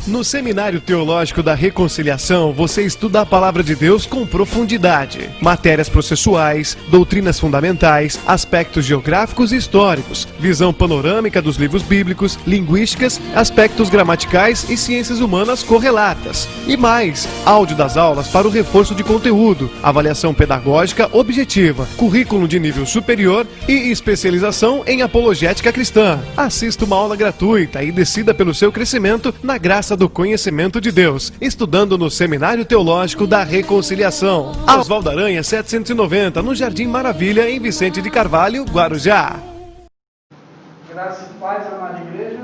No Seminário Teológico da Reconciliação, você estuda a Palavra de Deus com profundidade. Matérias processuais, doutrinas fundamentais, aspectos geográficos e históricos, visão panorâmica dos livros bíblicos, linguísticas, aspectos gramaticais e ciências humanas correlatas. E mais, áudio das aulas para o reforço de conteúdo, avaliação pedagógica objetiva, currículo de nível superior e especialização em apologética cristã. Assista uma aula gratuita e decida pelo seu crescimento na graça do conhecimento de Deus, estudando no Seminário Teológico da Reconciliação. Oswaldo Aranha 790, no Jardim Maravilha, em Vicente de Carvalho, Guarujá. Graça e paz, amada igreja.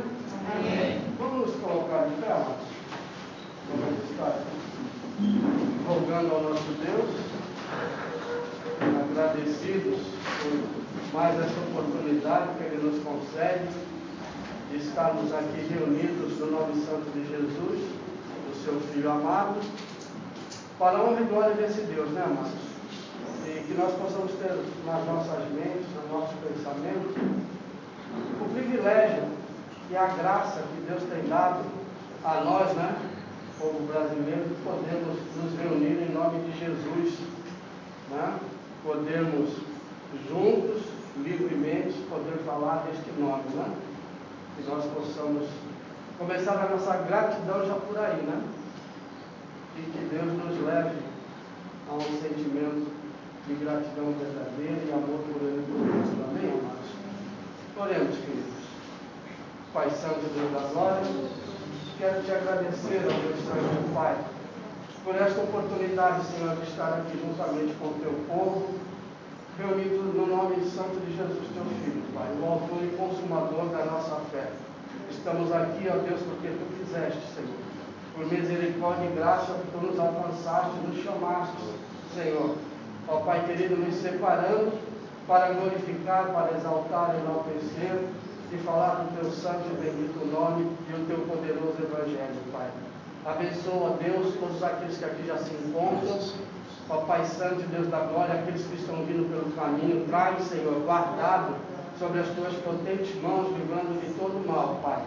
Amém. Vamos nos colocar de pé, amados. Vamos estar rogando ao nosso Deus, agradecidos por mais essa oportunidade que Ele nos concede de estarmos aqui reunidos no nome santo de Jesus, o seu Filho amado, para a honra e glória desse Deus, né, amados? E que nós possamos ter nas nossas mentes, no nosso pensamento, o privilégio e a graça que Deus tem dado a nós, né, povo brasileiro, de podermos nos reunir em nome de Jesus, né? Podermos juntos, livremente, poder falar deste nome, né? Que nós possamos começar a nossa gratidão já por aí, né? E que Deus nos leve a um sentimento de gratidão verdadeira e amor por Ele por nós. Amém, amados? Oremos, queridos. Pai Santo, Deus da glória, quero te agradecer, ó Deus Santo, Pai, por esta oportunidade, Senhor, de estar aqui juntamente com o teu povo, reunidos no nome santo de Jesus, teu Filho, Pai, o autor e consumador da nossa fé. Estamos aqui, ó Deus, porque tu quiseste, Senhor. Por misericórdia e graça, tu nos alcançaste, nos chamaste, Senhor. Ó Pai querido, nos separando para glorificar, para exaltar, enaltecer e falar do teu santo e bendito nome e o teu poderoso evangelho, Pai. Abençoa, Deus, todos aqueles que aqui já se encontram. Ó Pai Santo, Deus da glória, aqueles que estão vindo pelo caminho, traz, Senhor, guardado sobre as tuas potentes mãos, livrando de todo mal, Pai.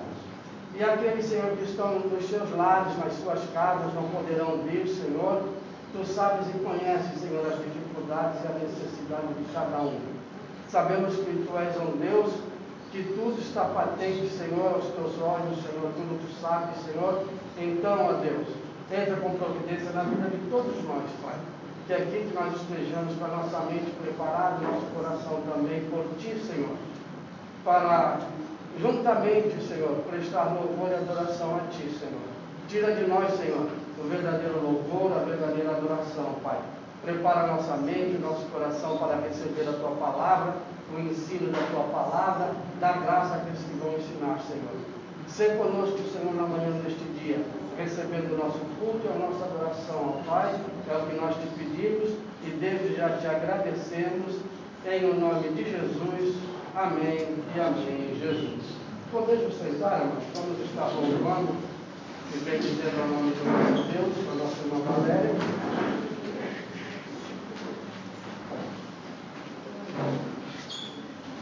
E aqueles, Senhor, que estão nos seus lares, nas suas casas, não poderão vir, Senhor. Tu sabes e conheces, Senhor, as dificuldades e a necessidade de cada um. Sabemos que tu és um Deus, que tudo está patente, Senhor, aos teus olhos, Senhor, tudo tu sabes, Senhor. Então, ó Deus, entra com providência na vida de todos nós, Pai. Que aqui que nós estejamos com a nossa mente preparada, nosso coração também por Ti, Senhor, para juntamente, Senhor, prestar louvor e adoração a Ti, Senhor. Tira de nós, Senhor, o verdadeiro louvor, a verdadeira adoração, Pai. Prepara a nossa mente, nosso coração para receber a Tua palavra, o ensino da Tua palavra, dá graça àqueles que vão ensinar, Senhor. Ser conosco, Senhor, na manhã deste dia, recebendo o nosso culto e a nossa adoração ao Pai, é o que nós te pedimos e desde já te agradecemos, em o nome de Jesus, amém e amém, Jesus. Podemos sentar, irmãos, vamos estar louvando e bendizendo o nome do nosso Deus, da nossa irmã Valéria.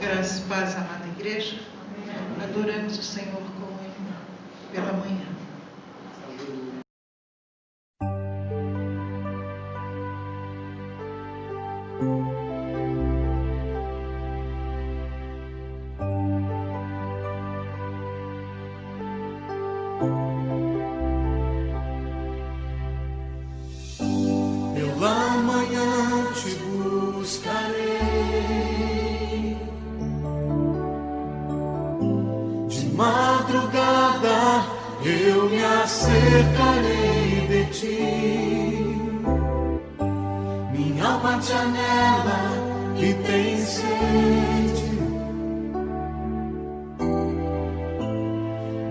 Graças e paz, amada igreja. Adoramos o Senhor pela manhã. Pela manhã te buscarei, de madrugada eu me acercarei de ti. Minha alma te anela e tem sede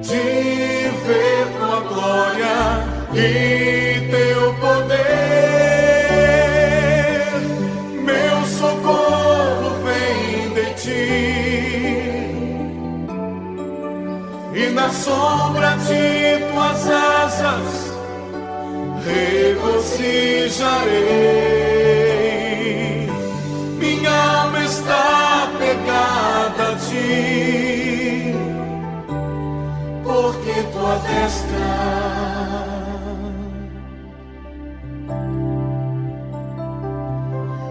de ver tua glória e teu poder. Meu socorro vem de ti, e na sombra de tuas asas regozijarei. Minha alma está pegada a ti, porque tu tua destra.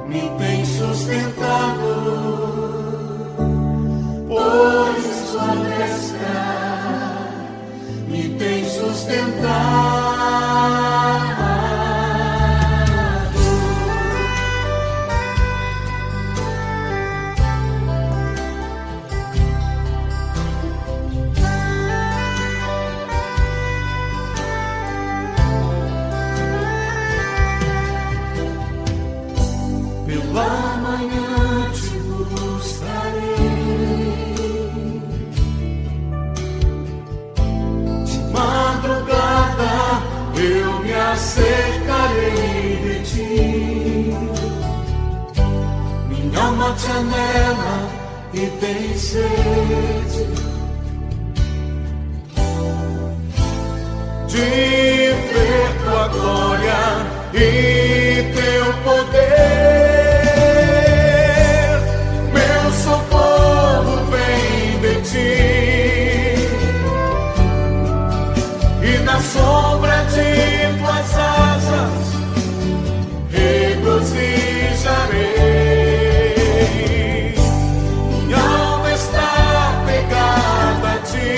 Me tem sustentado, pois tua destra me tem sustentado. Pela manhã te buscarei, de madrugada eu me acercarei de ti. Minha alma te anela e tem sede de ver tua glória e teu poder. Meu socorro vem de ti, e na sombra de tuas asas regozijarei. Minha alma está pegada a ti,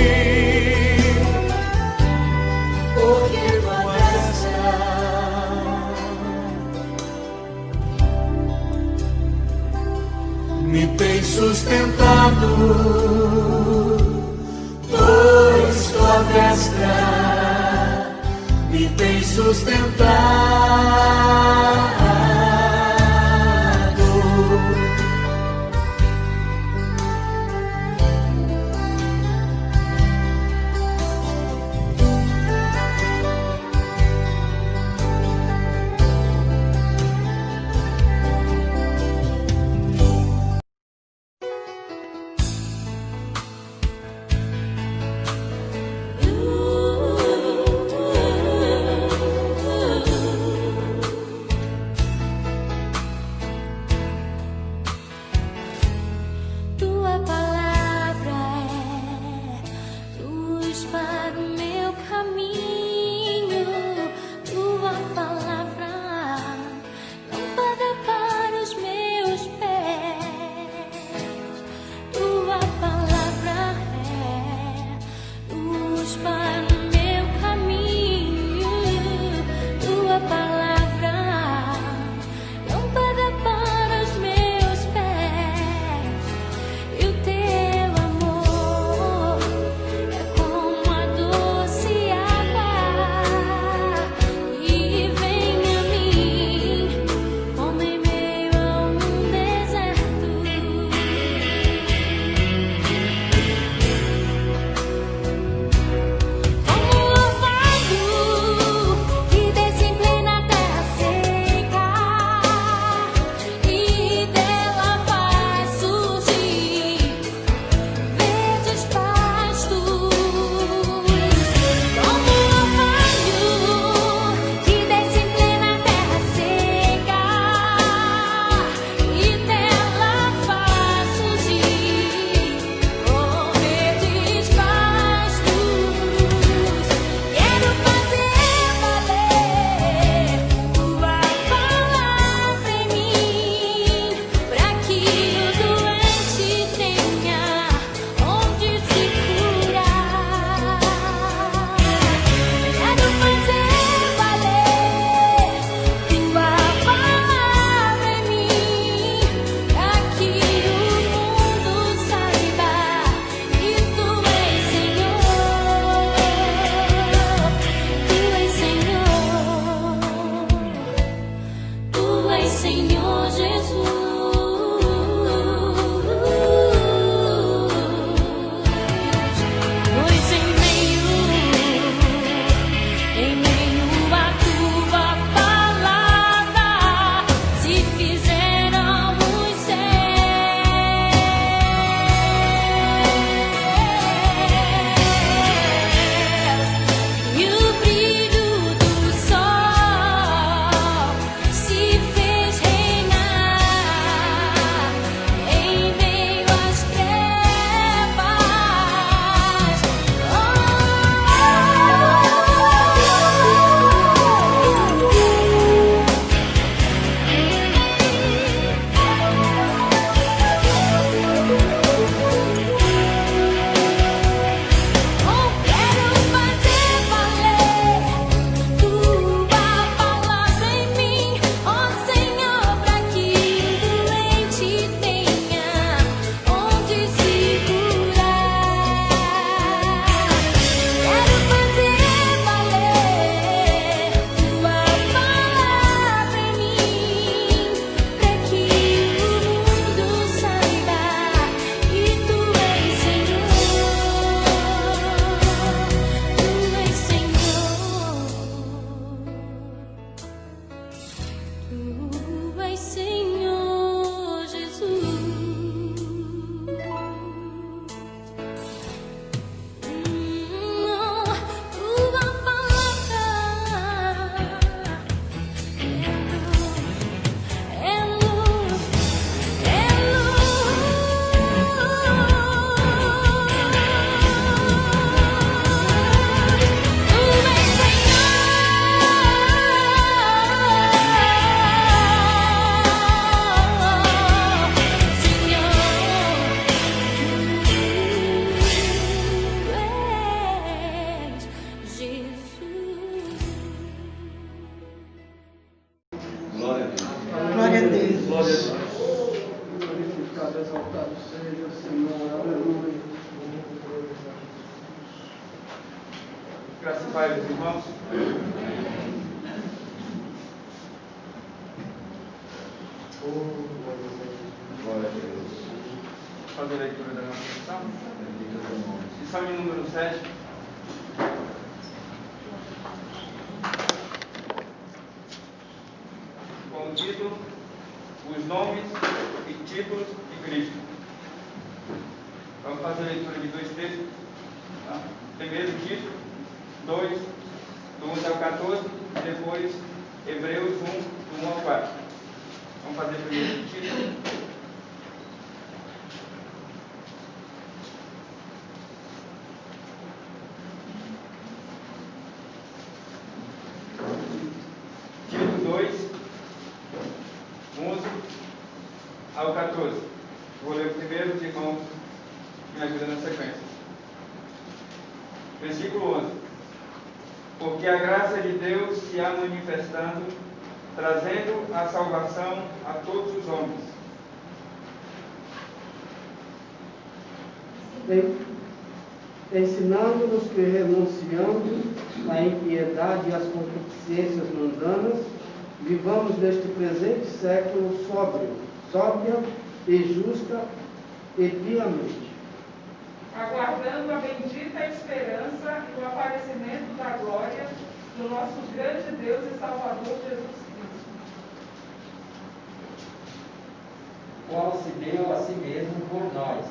porque tua destra me tem sustentado, pois tua destra me tem sustentado. os irmãos? Glória a Deus. Vamos fazer a leitura da nossa lição? Lição de número 7. Com o título: Os nomes e títulos de Cristo. Vamos fazer a leitura de dois textos. Tá? Primeiro título, 2, do 1 até o 14, e depois Hebreus 1, do 1 ao 4. Vamos fazer primeiro o título. Título 2, 11 ao 14. Vou ler o primeiro, os irmãos me ajudam na sequência. Versículo 11. Porque a graça de Deus se há manifestando, trazendo a salvação a todos os homens. Ensinando-nos que, renunciando à impiedade e às concupiscências mundanas, vivamos neste presente século sóbria e justa e piamente, aguardando a bendita esperança e o aparecimento da glória do nosso grande Deus e Salvador Jesus Cristo, o qual se deu a si mesmo por nós,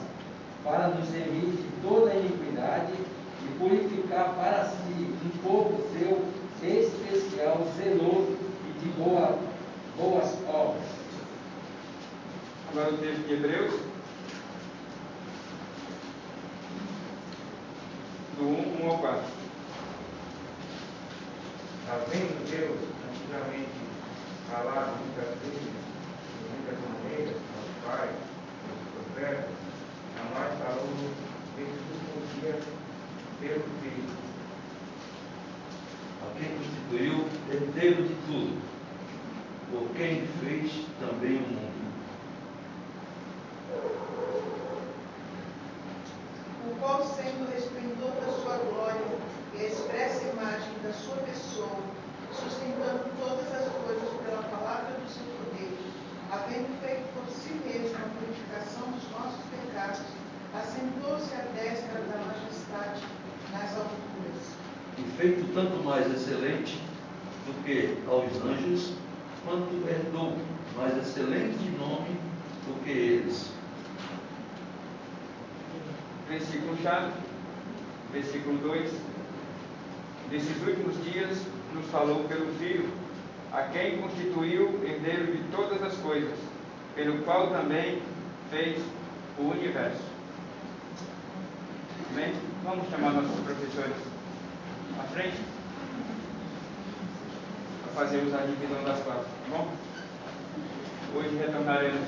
para nos remir de toda a iniquidade e purificar para si um povo seu especial, zeloso e de boas obras. Agora o texto de Hebreus, do 1 ao 4. Havendo Deus antigamente falado muitas vezes, de muitas maneiras, aos pais, aos profetas, a nós falou desde o dia pelo Filho, a quem constituiu herdeiro de tudo, por quem fez também o mundo. O qual, sendo o resplendor da sua glória e a expressa imagem da sua pessoa, sustentando todas as coisas pela palavra do seu poder, havendo feito por si mesmo a purificação dos nossos pecados, assentou-se à destra da majestade nas alturas. E feito tanto mais excelente do que aos anjos, quanto herdou mais excelente nome do que eles. Versículo-chave, versículo 2. Nesses últimos dias nos falou pelo Filho, a quem constituiu herdeiro de todas as coisas, pelo qual também fez o universo. Amém? Vamos chamar nossos professores à frente para fazermos a divisão das classes, tá bom? Hoje retornaremos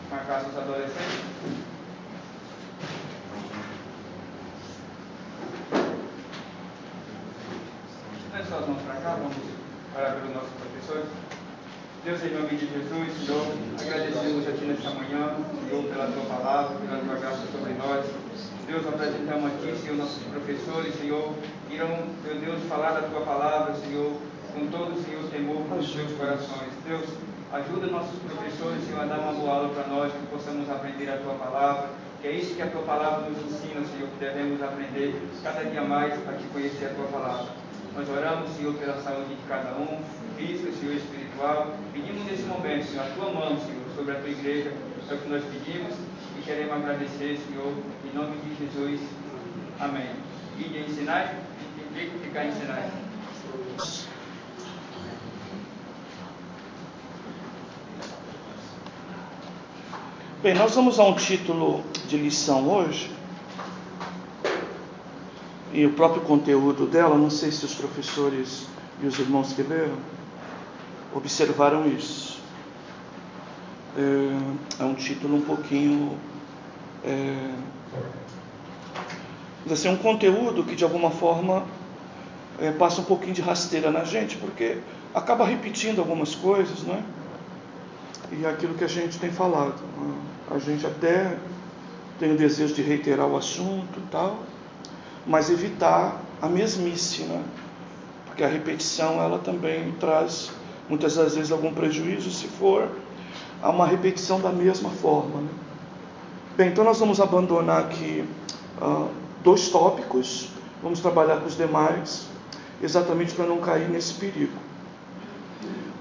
com a classe dos adolescentes. Dê suas mãos para cá, vamos orar pelos nossos professores. Deus, em nome de Jesus, Senhor, agradecemos a Ti nesta manhã, Senhor, pela Tua palavra, pela Tua graça sobre nós. Deus, apresentamos a Ti, Senhor, nossos professores, Senhor, irão, meu Deus, falar da Tua palavra, Senhor, com todo, Senhor, temor nos seus corações. Deus, ajuda nossos professores, Senhor, a dar uma boa aula para nós, que possamos aprender a Tua palavra, que é isso que a Tua palavra nos ensina, Senhor, que devemos aprender cada dia mais a Te conhecer a Tua palavra. Nós oramos, Senhor, pela saúde de cada um, física, Senhor, espiritual. Pedimos nesse momento, Senhor, a Tua mão, Senhor, sobre a Tua igreja, é o que nós pedimos e queremos agradecer, Senhor, em nome de Jesus. Amém. E de ensinar, implica ficar ensinar. Bem, nós vamos a um título de lição hoje, e o próprio conteúdo dela, não sei se os professores e os irmãos que leram observaram isso. É um título um pouquinho, assim, um conteúdo que de alguma forma passa um pouquinho de rasteira na gente, porque acaba repetindo algumas coisas, não é? E é aquilo que a gente tem falado, a gente até tem o desejo de reiterar o assunto e tal, mas evitar a mesmice, né? Porque a repetição ela também traz muitas das vezes algum prejuízo se for a uma repetição da mesma forma, né? Bem, então nós vamos abandonar aqui 2 tópicos, vamos trabalhar com os demais, exatamente para não cair nesse perigo.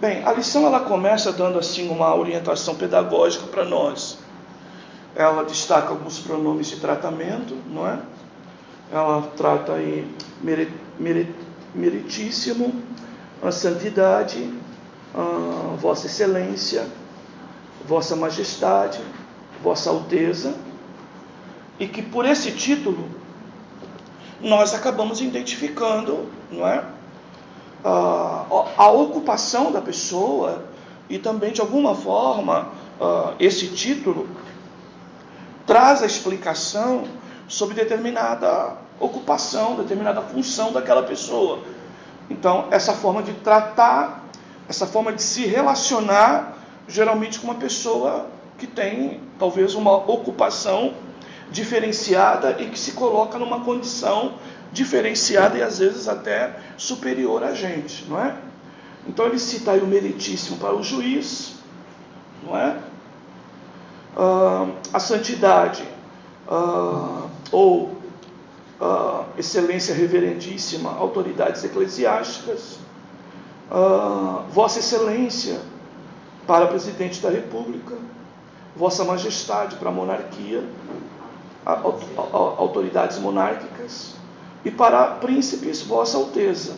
Bem, a lição ela começa dando assim uma orientação pedagógica para nós. Ela destaca alguns pronomes de tratamento, não é? Ela trata aí meritíssimo, a santidade, vossa excelência, vossa majestade, vossa alteza, e que por esse título nós acabamos identificando, não é? A ocupação da pessoa, e também de alguma forma esse título traz a explicação sobre determinada ocupação, determinada função daquela pessoa. Então, essa forma de tratar, essa forma de se relacionar, geralmente com uma pessoa que tem talvez uma ocupação diferenciada e que se coloca numa condição diferenciada e às vezes até superior a gente, não é? Então ele cita aí o meritíssimo para o juiz, não é? A santidade ou excelência reverendíssima, autoridades eclesiásticas, vossa excelência para presidente da república, vossa majestade para a monarquia, autoridades monárquicas, e para príncipes, vossa alteza,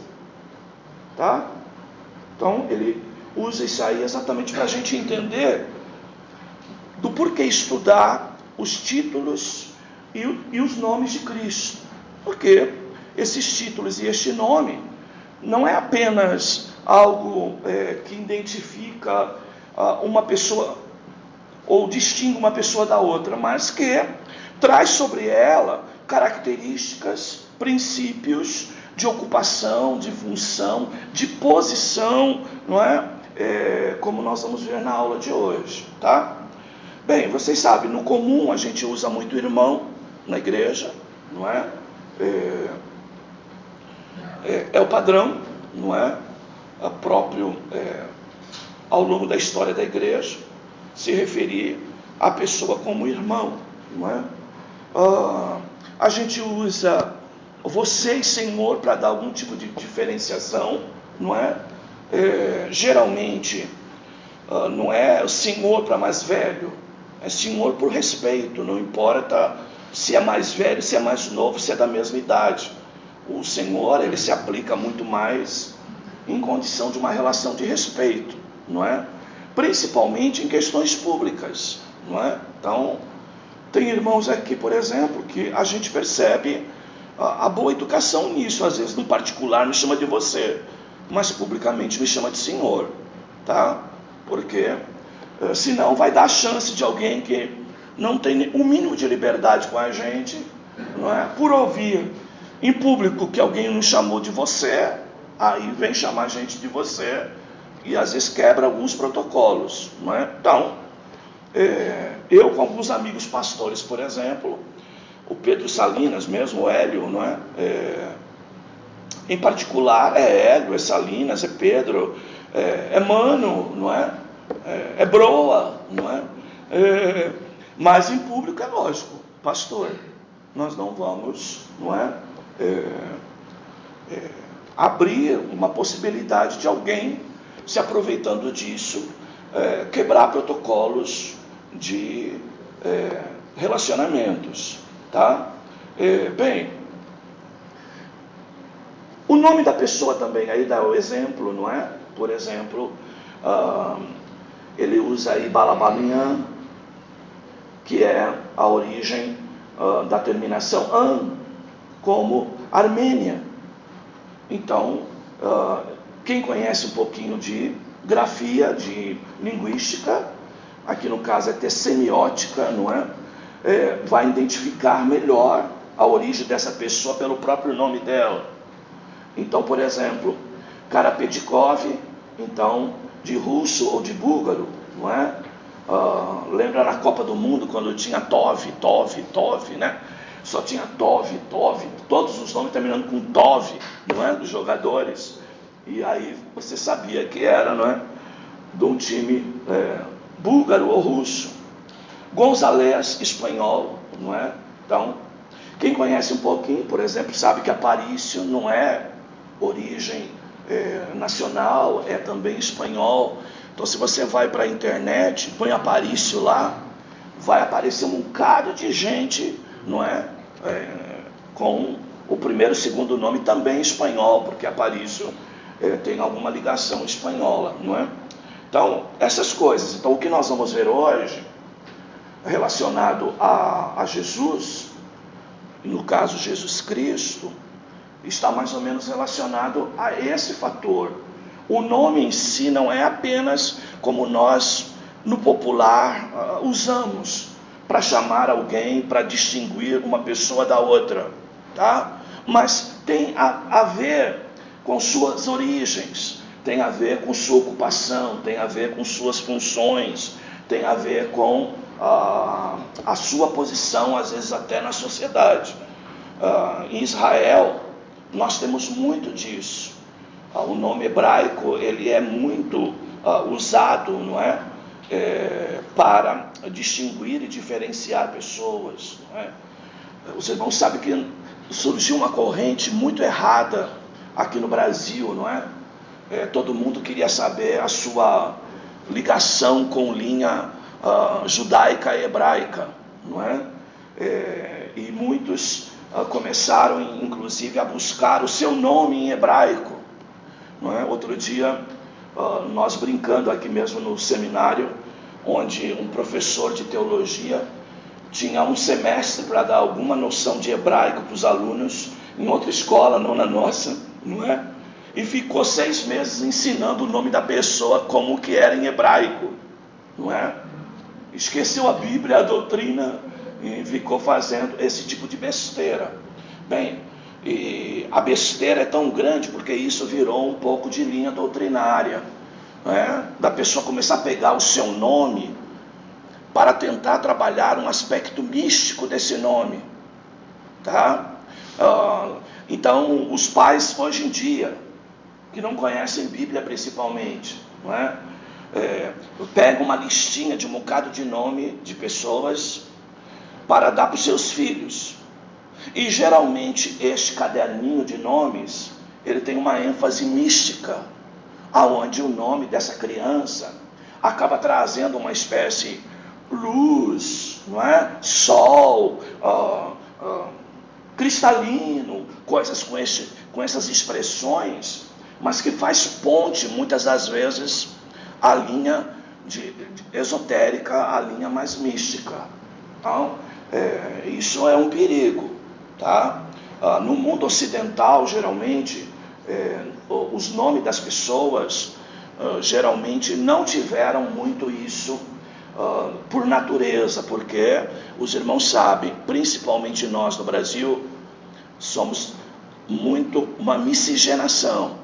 tá? Então ele usa isso aí exatamente para a gente entender do porquê estudar os títulos e os nomes de Cristo. Porque esses títulos e este nome não é apenas algo que identifica uma pessoa ou distingue uma pessoa da outra, mas que traz sobre ela características, princípios de ocupação, de função, de posição, não é? Como nós vamos ver na aula de hoje, tá? Bem, vocês sabem, no comum a gente usa muito irmão na igreja, não é? É o padrão, não é? Próprio ao longo da história da igreja, se referir à pessoa como irmão, não é? A gente usa vocês, Senhor, para dar algum tipo de diferenciação, não é? Geralmente, não é o Senhor para mais velho, é Senhor por respeito, não importa se é mais velho, se é mais novo, se é da mesma idade. O Senhor, ele se aplica muito mais em condição de uma relação de respeito, não é? Principalmente em questões públicas, não é? Então, tem irmãos aqui, por exemplo, que a gente percebe a boa educação nisso. Às vezes, no particular, me chama de você, mas publicamente me chama de senhor, tá? Porque senão vai dar a chance de alguém que não tem o mínimo de liberdade com a gente, não é? Por ouvir em público que alguém nos chamou de você, aí vem chamar a gente de você, e às vezes quebra alguns protocolos, não é? Então, eu com alguns amigos pastores, por exemplo, o Pedro Salinas mesmo, o Hélio, não é? Em particular é Hélio, é Salinas, é Pedro, é Mano, não é? É Broa, não é? Mas em público é lógico, pastor, nós não vamos, não é? Abrir uma possibilidade de alguém se aproveitando disso, quebrar protocolos de relacionamentos, tá? Bem, o nome da pessoa também aí dá o exemplo, não é? Por exemplo, ele usa aí Balabanian, que é a origem da terminação an, como Armênia. Então, quem conhece um pouquinho de grafia, de linguística, aqui no caso é ter semiótica, não é? Vai identificar melhor a origem dessa pessoa pelo próprio nome dela. Então, por exemplo, Karapedikov, então, de russo ou de búlgaro, não é? Lembra na Copa do Mundo, quando tinha Tov, né? só tinha Tove, todos os nomes terminando com Tove, não é? Dos jogadores. E aí você sabia que era, não é? De um time búlgaro ou russo. Gonzalez, espanhol, não é? Então, quem conhece um pouquinho, por exemplo, sabe que Aparício não é origem nacional, é também espanhol. Então, se você vai para a internet, põe Aparício lá, vai aparecer um bocado de gente, não é? Com o primeiro e segundo nome também espanhol, porque Aparício tem alguma ligação espanhola, não é? Então, essas coisas. Então, o que nós vamos ver hoje, relacionado a Jesus, no caso Jesus Cristo, está mais ou menos relacionado a esse fator. O nome em si não é apenas como nós, no popular, usamos para chamar alguém, para distinguir uma pessoa da outra, tá? Mas tem a ver com suas origens, tem a ver com sua ocupação, tem a ver com suas funções, tem a ver com a sua posição, às vezes até na sociedade. Em Israel, nós temos muito disso. O nome hebraico, ele é muito usado, não é? Para distinguir e diferenciar pessoas, não é? Os irmãos sabem que surgiu uma corrente muito errada aqui no Brasil, não é? Todo mundo queria saber a sua ligação com linha judaica e hebraica, não é? E muitos começaram, inclusive, a buscar o seu nome em hebraico, não é? Outro dia, nós brincando aqui mesmo no seminário, onde um professor de teologia tinha um semestre para dar alguma noção de hebraico para os alunos, em outra escola, não na nossa, não é? E ficou 6 meses ensinando o nome da pessoa como que era em hebraico, não é? Esqueceu a Bíblia, a doutrina, e ficou fazendo esse tipo de besteira. Bem, e a besteira é tão grande porque isso virou um pouco de linha doutrinária, não é? Da pessoa começar a pegar o seu nome para tentar trabalhar um aspecto místico desse nome, tá? Então, os pais hoje em dia, que não conhecem Bíblia principalmente, não é? Pegam uma listinha de um bocado de nome de pessoas para dar para os seus filhos. E geralmente este caderninho de nomes, ele tem uma ênfase mística, aonde o nome dessa criança acaba trazendo uma espécie luz, não é? Sol, cristalino, coisas com essas expressões, mas que faz ponte muitas das vezes a linha esotérica, a linha mais mística. Então, isso é um perigo, tá? No mundo ocidental, geralmente, os nomes das pessoas geralmente não tiveram muito isso por natureza, porque os irmãos sabem, principalmente nós no Brasil, somos muito uma miscigenação.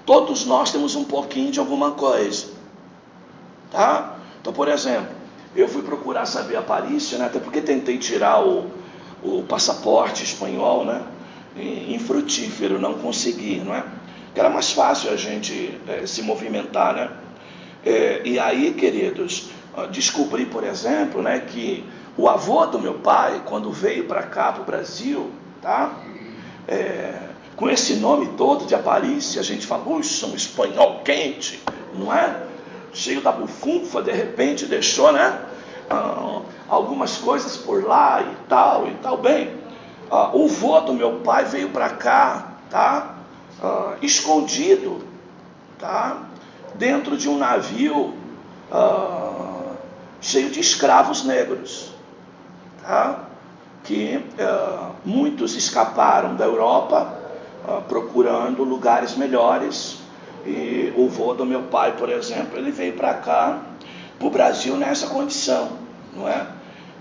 Todos nós temos um pouquinho de alguma coisa, tá? Então, por exemplo, eu fui procurar saber Aparício, né? Até porque tentei tirar o passaporte espanhol, né? Infrutífero, não consegui, não é? Que era mais fácil a gente se movimentar, né? E aí, queridos, descobri, por exemplo, né, que o avô do meu pai, quando veio para cá, para o Brasil, tá? Com esse nome todo de Aparício, a gente fala, puxa, um espanhol quente, não é? Cheio da bufunfa, de repente deixou, né? Algumas coisas por lá e tal. Bem, o vô do meu pai veio para cá, tá? Escondido, tá? Dentro de um navio cheio de escravos negros, tá? Que muitos escaparam da Europa procurando lugares melhores. E o vô do meu pai, por exemplo, ele veio para cá, para o Brasil, nessa condição, não é?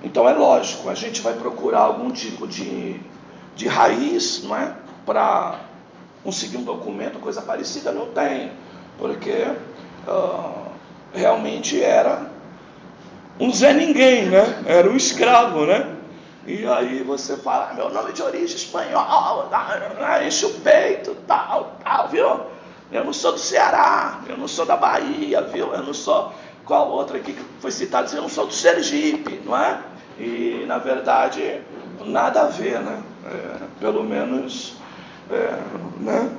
Então é lógico, a gente vai procurar algum tipo de raiz, não é? Para conseguir um documento, coisa parecida, não tem, porque realmente era um Zé Ninguém, né? Era um escravo, né? E aí você fala, meu nome é de origem espanhola, enche o peito, tal, viu? Eu não sou do Ceará, eu não sou da Bahia, viu? Eu não sou... Qual outra aqui que foi citada? Eu não sou do Sergipe, não é? E, na verdade, nada a ver, né? Pelo menos, né?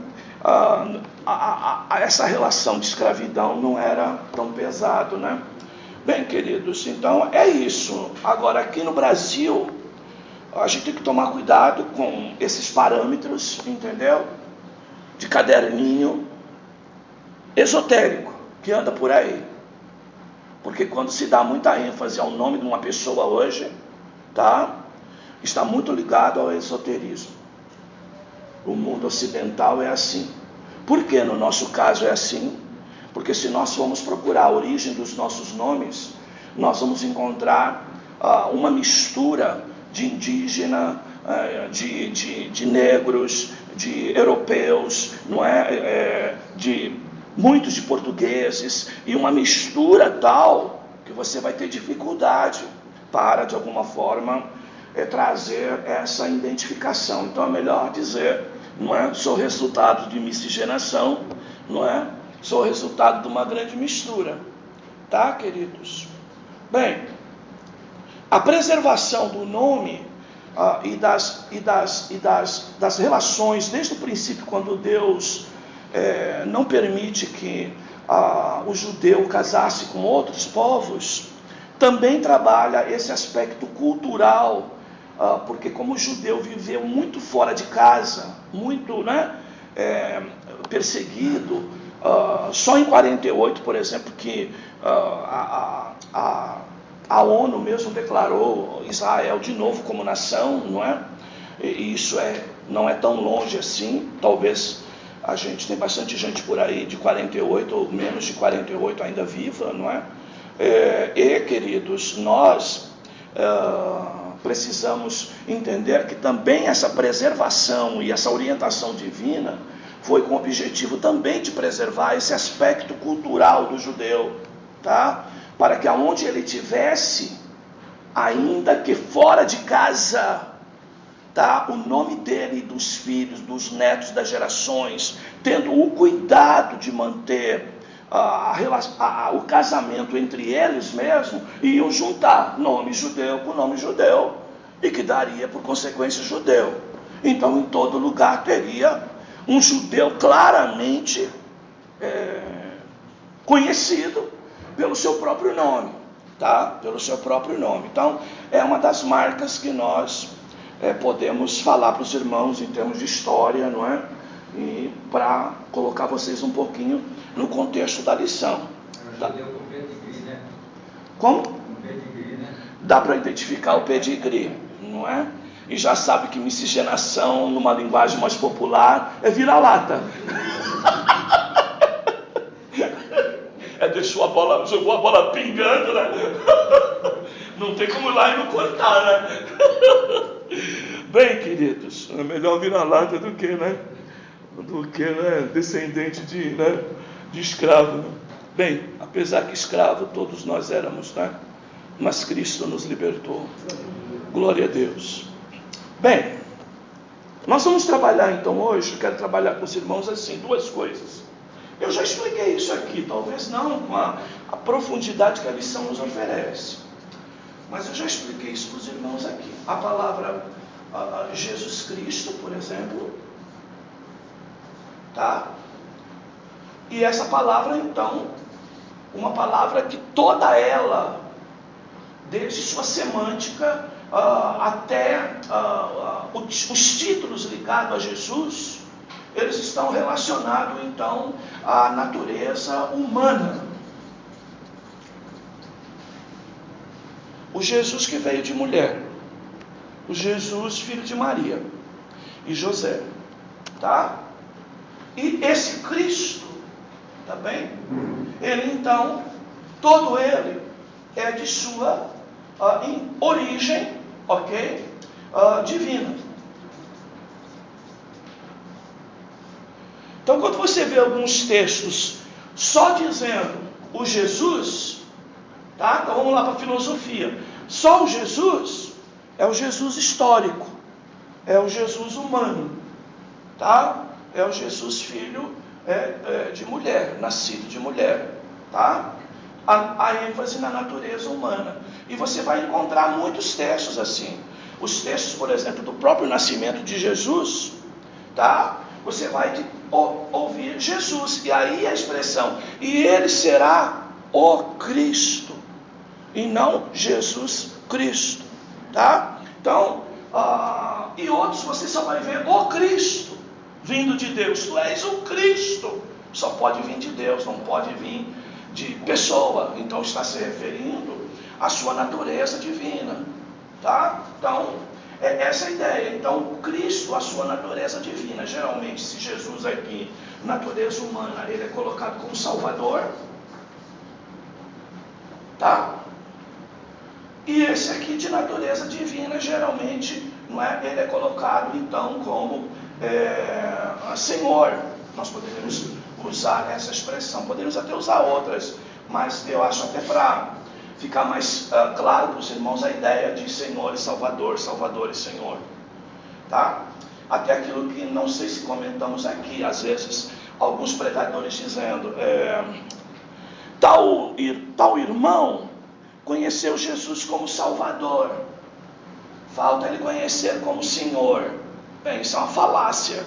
Essa relação de escravidão não era tão pesado, né? Bem, queridos, então é isso. Agora, aqui no Brasil, a gente tem que tomar cuidado com esses parâmetros, entendeu? De caderninho esotérico que anda por aí. Porque quando se dá muita ênfase ao nome de uma pessoa hoje, tá? Está muito ligado ao esoterismo. O mundo ocidental é assim. Por que no nosso caso é assim? Porque se nós formos procurar a origem dos nossos nomes, nós vamos encontrar uma mistura de indígena, de negros, de europeus, não é? De muitos de portugueses, e uma mistura tal que você vai ter dificuldade para, de alguma forma, trazer essa identificação. Então é melhor dizer, não é? Sou resultado de miscigenação, não é? Sou resultado de uma grande mistura. Tá, queridos? Bem, a preservação do nome e das relações, desde o princípio, quando Deus não permite que o judeu casasse com outros povos, também trabalha esse aspecto cultural, porque como o judeu viveu muito fora de casa, muito, né, perseguido, só em 48, por exemplo, que a ONU mesmo declarou Israel de novo como nação, não é? E isso não é tão longe assim. Talvez a gente tem bastante gente por aí de 48 ou menos de 48 ainda viva, não é? E, queridos, nós precisamos entender que também essa preservação e essa orientação divina foi com o objetivo também de preservar esse aspecto cultural do judeu, tá? Para que aonde ele tivesse, ainda que fora de casa, tá? O nome dele, dos filhos, dos netos, das gerações, tendo o cuidado de manter o casamento entre eles mesmo, iam juntar nome judeu com nome judeu, e que daria por consequência judeu. Então em todo lugar teria um judeu claramente conhecido pelo seu próprio nome, tá? Pelo seu próprio nome. Então é uma das marcas que nós podemos falar para os irmãos em termos de história, não é? E para colocar vocês um pouquinho no contexto da lição. Tá? Com pedigree, né? Como? Com pedigree, né? Dá para identificar o pedigree, não é? E já sabe que miscigenação, numa linguagem mais popular, vira-lata. Jogou a bola pingando, né? Não tem como ir lá e não cortar, né? Bem, queridos, é melhor vira-lata do que, né? Descendente de escravo. Né? Bem, apesar que escravo todos nós éramos, né? Mas Cristo nos libertou. Glória a Deus. Bem, nós vamos trabalhar então hoje, eu quero trabalhar com os irmãos assim, duas coisas. Eu já expliquei isso aqui, talvez não com a profundidade que a lição nos oferece, mas eu já expliquei isso para os irmãos aqui. A palavra Jesus Cristo, por exemplo, tá? E essa palavra, então, uma palavra que toda ela, desde sua semântica até os títulos ligados a Jesus, eles estão relacionados, então, à natureza humana. O Jesus que veio de mulher, o Jesus filho de Maria e José, tá? E esse Cristo, tá bem? Ele, então, todo ele é de sua origem, ok? Divina. Então, quando você vê alguns textos só dizendo o Jesus, tá? Então vamos lá para a filosofia. Só o Jesus, é o Jesus histórico, é o Jesus humano, tá? É o Jesus filho de mulher, nascido de mulher, tá? A ênfase na natureza humana. E você vai encontrar muitos textos assim. Os textos, por exemplo, do próprio nascimento de Jesus, tá? Você vai ouvir Jesus, e aí a expressão, e ele será o Cristo, e não Jesus Cristo, tá? Então, e outros você só vai ver o Cristo vindo de Deus. Tu és o Cristo, só pode vir de Deus, não pode vir de pessoa. Então está se referindo à sua natureza divina, tá? Então é essa a ideia. Então o Cristo, a sua natureza divina. Geralmente, se Jesus aqui, natureza humana, ele é colocado como Salvador, tá? E esse aqui de natureza divina, geralmente, não é? Ele é colocado então como Senhor. Nós poderíamos usar essa expressão, poderíamos até usar outras, mas eu acho até para ficar mais claro para os irmãos a ideia de Senhor e Salvador, Salvador e Senhor, tá? Até aquilo que não sei se comentamos aqui, às vezes alguns pregadores dizendo tal irmão conheceu Jesus como Salvador, falta ele conhecer como Senhor. Bem, isso é uma falácia,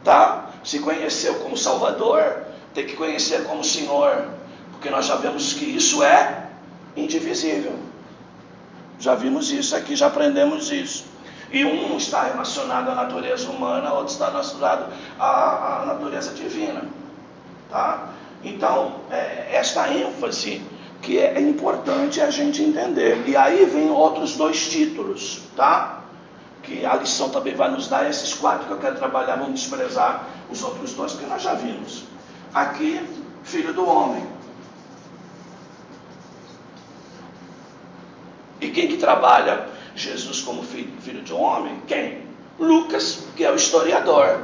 tá? Se conheceu como Salvador, tem que conhecer como Senhor, porque nós já vemos que isso é indivisível. Já vimos isso aqui, já aprendemos isso. E um está relacionado à natureza humana, outro está relacionado à natureza divina, tá? Então, esta ênfase que é importante a gente entender. E aí vem outros dois títulos, tá? Que a lição também vai nos dar, esses 4 que eu quero trabalhar, vamos desprezar os outros 2 que nós já vimos. Aqui, Filho do Homem. E quem que trabalha Jesus como filho de um homem? Quem? Lucas, que é o historiador,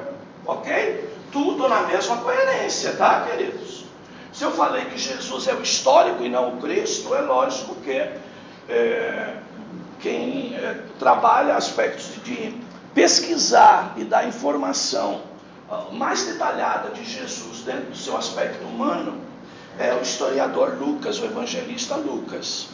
ok? Tudo na mesma coerência, tá, queridos? Se eu falei que Jesus é o histórico e não o Cristo, é lógico que quem trabalha aspectos de pesquisar e dar informação mais detalhada de Jesus dentro do seu aspecto humano é o historiador Lucas, o evangelista Lucas,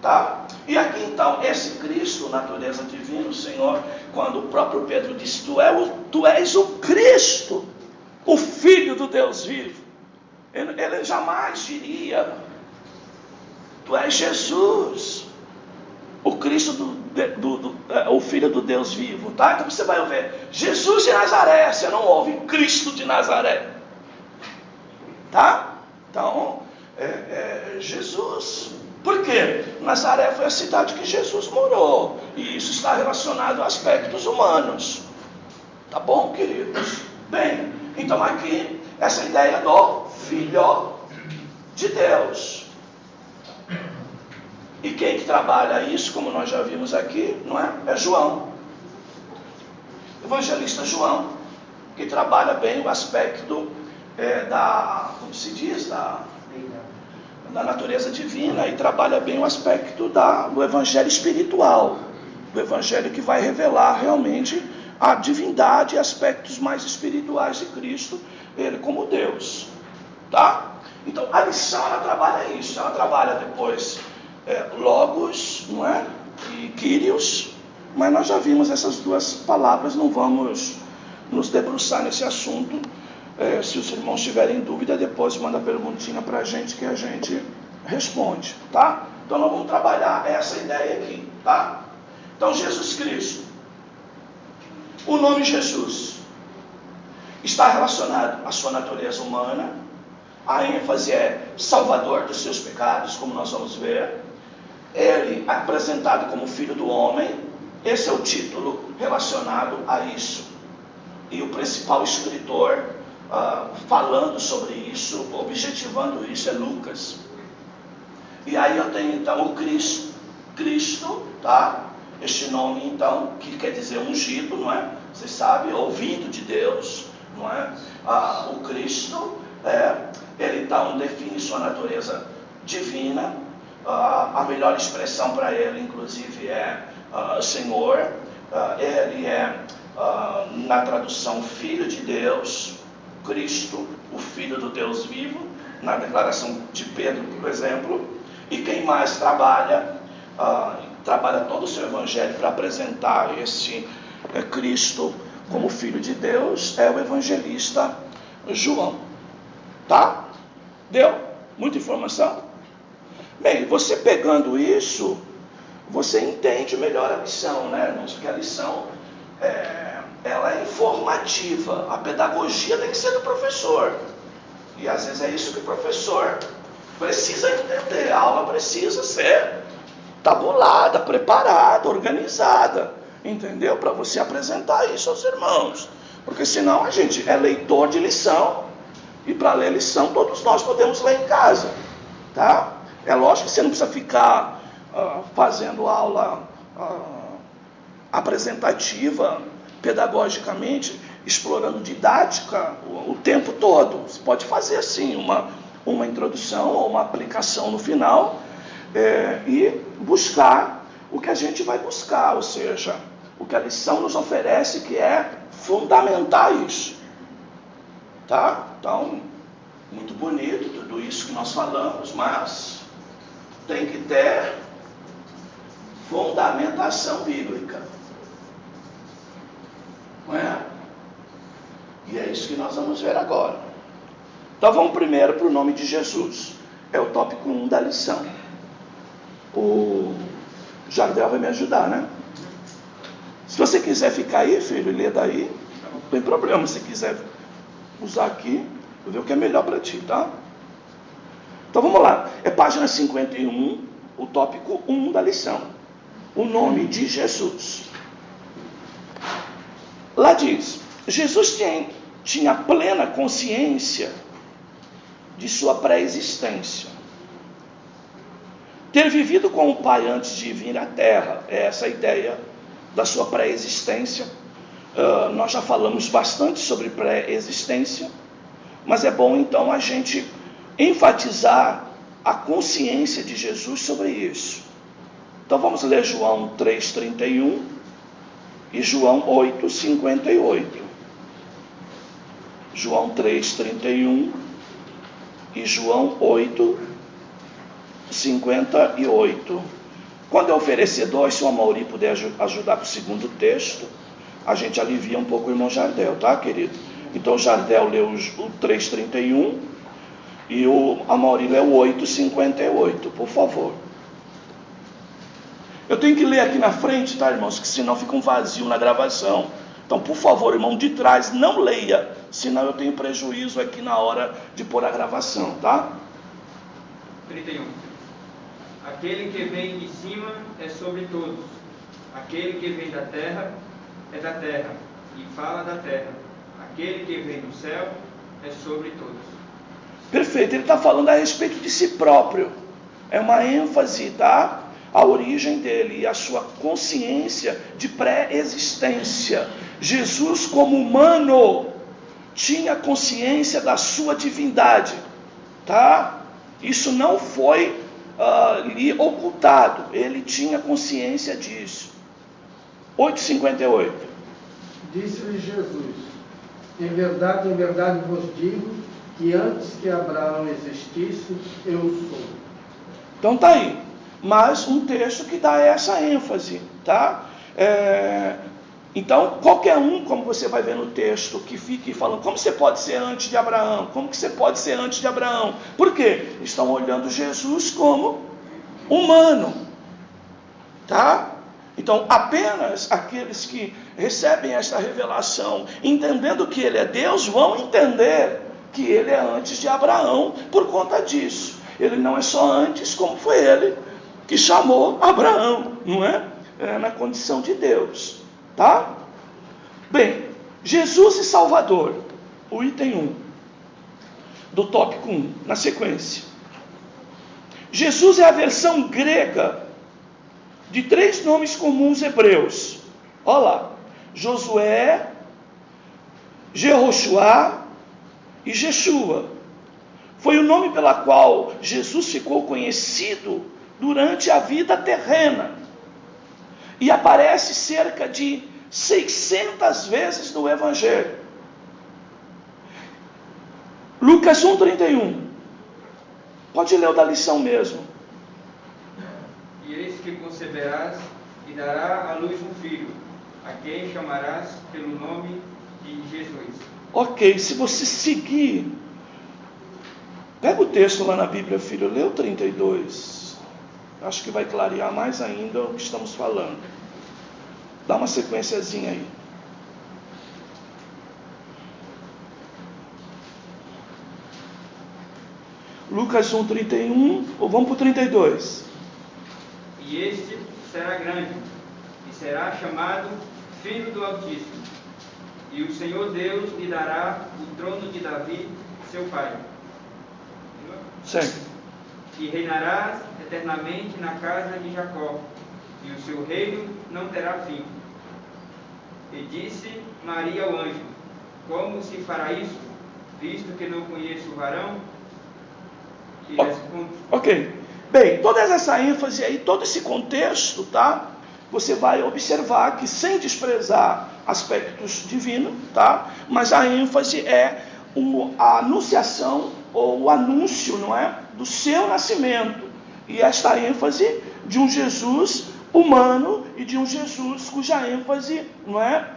tá? E aqui então, esse Cristo, natureza divina, o Senhor, quando o próprio Pedro disse, tu és o Cristo, o Filho do Deus vivo, ele jamais diria, tu és Jesus, o Cristo o Filho do Deus vivo, tá? Então você vai ouvir Jesus de Nazaré, você não ouve Cristo de Nazaré, tá? Então, Jesus. Por quê? Nazaré foi a cidade que Jesus morou, e isso está relacionado a aspectos humanos, tá bom, queridos? Bem, então aqui, essa ideia do Filho de Deus. E quem que trabalha isso, como nós já vimos aqui, não é? É João, evangelista João, que trabalha bem o aspecto como se diz, da natureza divina, e trabalha bem o aspecto do evangelho espiritual, do evangelho que vai revelar realmente a divindade e aspectos mais espirituais de Cristo, ele como Deus, tá? Então a lição, ela trabalha isso, ela trabalha depois Logos, não é? E Kyrios, mas nós já vimos essas duas palavras, não vamos nos debruçar nesse assunto. Se os irmãos tiverem dúvida, depois manda perguntinha para a gente que a gente responde, tá? Então nós vamos trabalhar essa ideia aqui, tá? Então Jesus Cristo, o nome Jesus está relacionado à sua natureza humana, a ênfase é Salvador dos seus pecados, como nós vamos ver. Ele é apresentado como Filho do Homem, esse é o título relacionado a isso. E o principal escritor falando sobre isso, objetivando isso, é Lucas. E aí eu tenho então o Cristo, tá? Este nome então, que quer dizer ungido, não é? Você sabe, ouvido de Deus, não é? O Cristo, ele então define sua natureza divina, a melhor expressão para ele, inclusive, é Senhor. Ele é, na tradução, Filho de Deus, Cristo, o Filho do Deus vivo, na declaração de Pedro, por exemplo. E quem mais trabalha todo o seu evangelho para apresentar esse Cristo como Filho de Deus é o evangelista João. Tá? Deu? Muita informação? Bem, você pegando isso, você entende melhor a lição, né, irmãos? Porque a lição ela é informativa. A pedagogia tem que ser do professor. E às vezes é isso que o professor precisa entender. A aula precisa ser tabulada, preparada, organizada. Entendeu? Para você apresentar isso aos irmãos. Porque senão a gente é leitor de lição. E para ler lição, todos nós podemos ler em casa. Tá? É lógico que você não precisa ficar fazendo aula apresentativa, pedagogicamente, explorando didática o tempo todo. Você pode fazer assim, uma introdução ou uma aplicação no final e buscar o que a gente vai buscar, ou seja, o que a lição nos oferece, que é fundamentar isso. Tá? Então, muito bonito tudo isso que nós falamos, mas tem que ter fundamentação bíblica. Não é? E é isso que nós vamos ver agora. Então vamos primeiro para o nome de Jesus. É o tópico 1 da lição. O Jardel vai me ajudar, né? Se você quiser ficar aí, filho, e ler daí, não tem problema. Se quiser usar aqui, eu ver o que é melhor para ti, tá? Então vamos lá. É página 51, o tópico 1 da lição. O nome de Jesus. Lá diz: Jesus tinha plena consciência de sua pré-existência. Ter vivido com o Pai antes de vir à Terra, é essa a ideia da sua pré-existência. Nós já falamos bastante sobre pré-existência, mas é bom então a gente enfatizar a consciência de Jesus sobre isso. Então vamos ler João 3,31 e João 8,58. João 3,31 e João 8,58. Quando eu oferecer dois, se o Amaury puder ajudar com o segundo texto, a gente alivia um pouco o irmão Jardel, tá, querido? Então o Jardel leu o 3,31 e o Amaury leu o 8,58, por favor. Eu tenho que ler aqui na frente, tá, irmãos? Que senão fica um vazio na gravação. Então, por favor, irmão de trás, não leia, senão eu tenho prejuízo aqui na hora de pôr a gravação, tá? 31. Aquele que vem de cima é sobre todos. Aquele que vem da terra é da terra e fala da terra. Aquele que vem do céu é sobre todos. Perfeito, ele está falando a respeito de si próprio. É uma ênfase, tá? A origem dele e a sua consciência de pré-existência. Jesus, como humano, tinha consciência da sua divindade, tá? Isso não foi lhe ocultado, ele tinha consciência disso. 8,58. Disse-lhe Jesus: em verdade vos digo, que antes que Abraão existisse, eu sou. Então tá aí. Mas um texto que dá essa ênfase, tá? Então, qualquer um, como você vai ver no texto, que fique falando, como você pode ser antes de Abraão? Como que você pode ser antes de Abraão? Por quê? Estão olhando Jesus como humano, tá? Então, apenas aqueles que recebem esta revelação, entendendo que ele é Deus, vão entender que ele é antes de Abraão por conta disso. Ele não é só antes, como foi ele que chamou Abraão, não é? Na condição de Deus, tá? Bem, Jesus e Salvador, o item 1, do tópico 1, na sequência. Jesus é a versão grega de 3 nomes comuns hebreus. Olha lá, Josué, Jehoshua e Jeshua. Foi o nome pela qual Jesus ficou conhecido durante a vida terrena. E aparece cerca de 600 vezes no Evangelho. Lucas 1,31. Pode ler o da lição mesmo. E eis que conceberás e dará à luz um filho, a quem chamarás pelo nome de Jesus. Ok, se você seguir, pega o texto lá na Bíblia, filho, lê o 32. Acho que vai clarear mais ainda o que estamos falando. Dá uma sequenciazinha aí. Lucas 1,31, ou vamos para o 32. E este será grande, e será chamado Filho do Altíssimo. E o Senhor Deus lhe dará o trono de Davi, seu pai. Certo. E reinará eternamente na casa de Jacó, e o seu reino não terá fim. E disse Maria ao anjo: Como se fará isso, visto que não conheço o varão? E responde... Ok. Bem, toda essa ênfase aí, todo esse contexto, tá? Você vai observar que, sem desprezar aspectos divinos, tá? Mas a ênfase é a anunciação ou o anúncio, não é? Do seu nascimento. E esta ênfase de um Jesus humano e de um Jesus cuja ênfase, não é?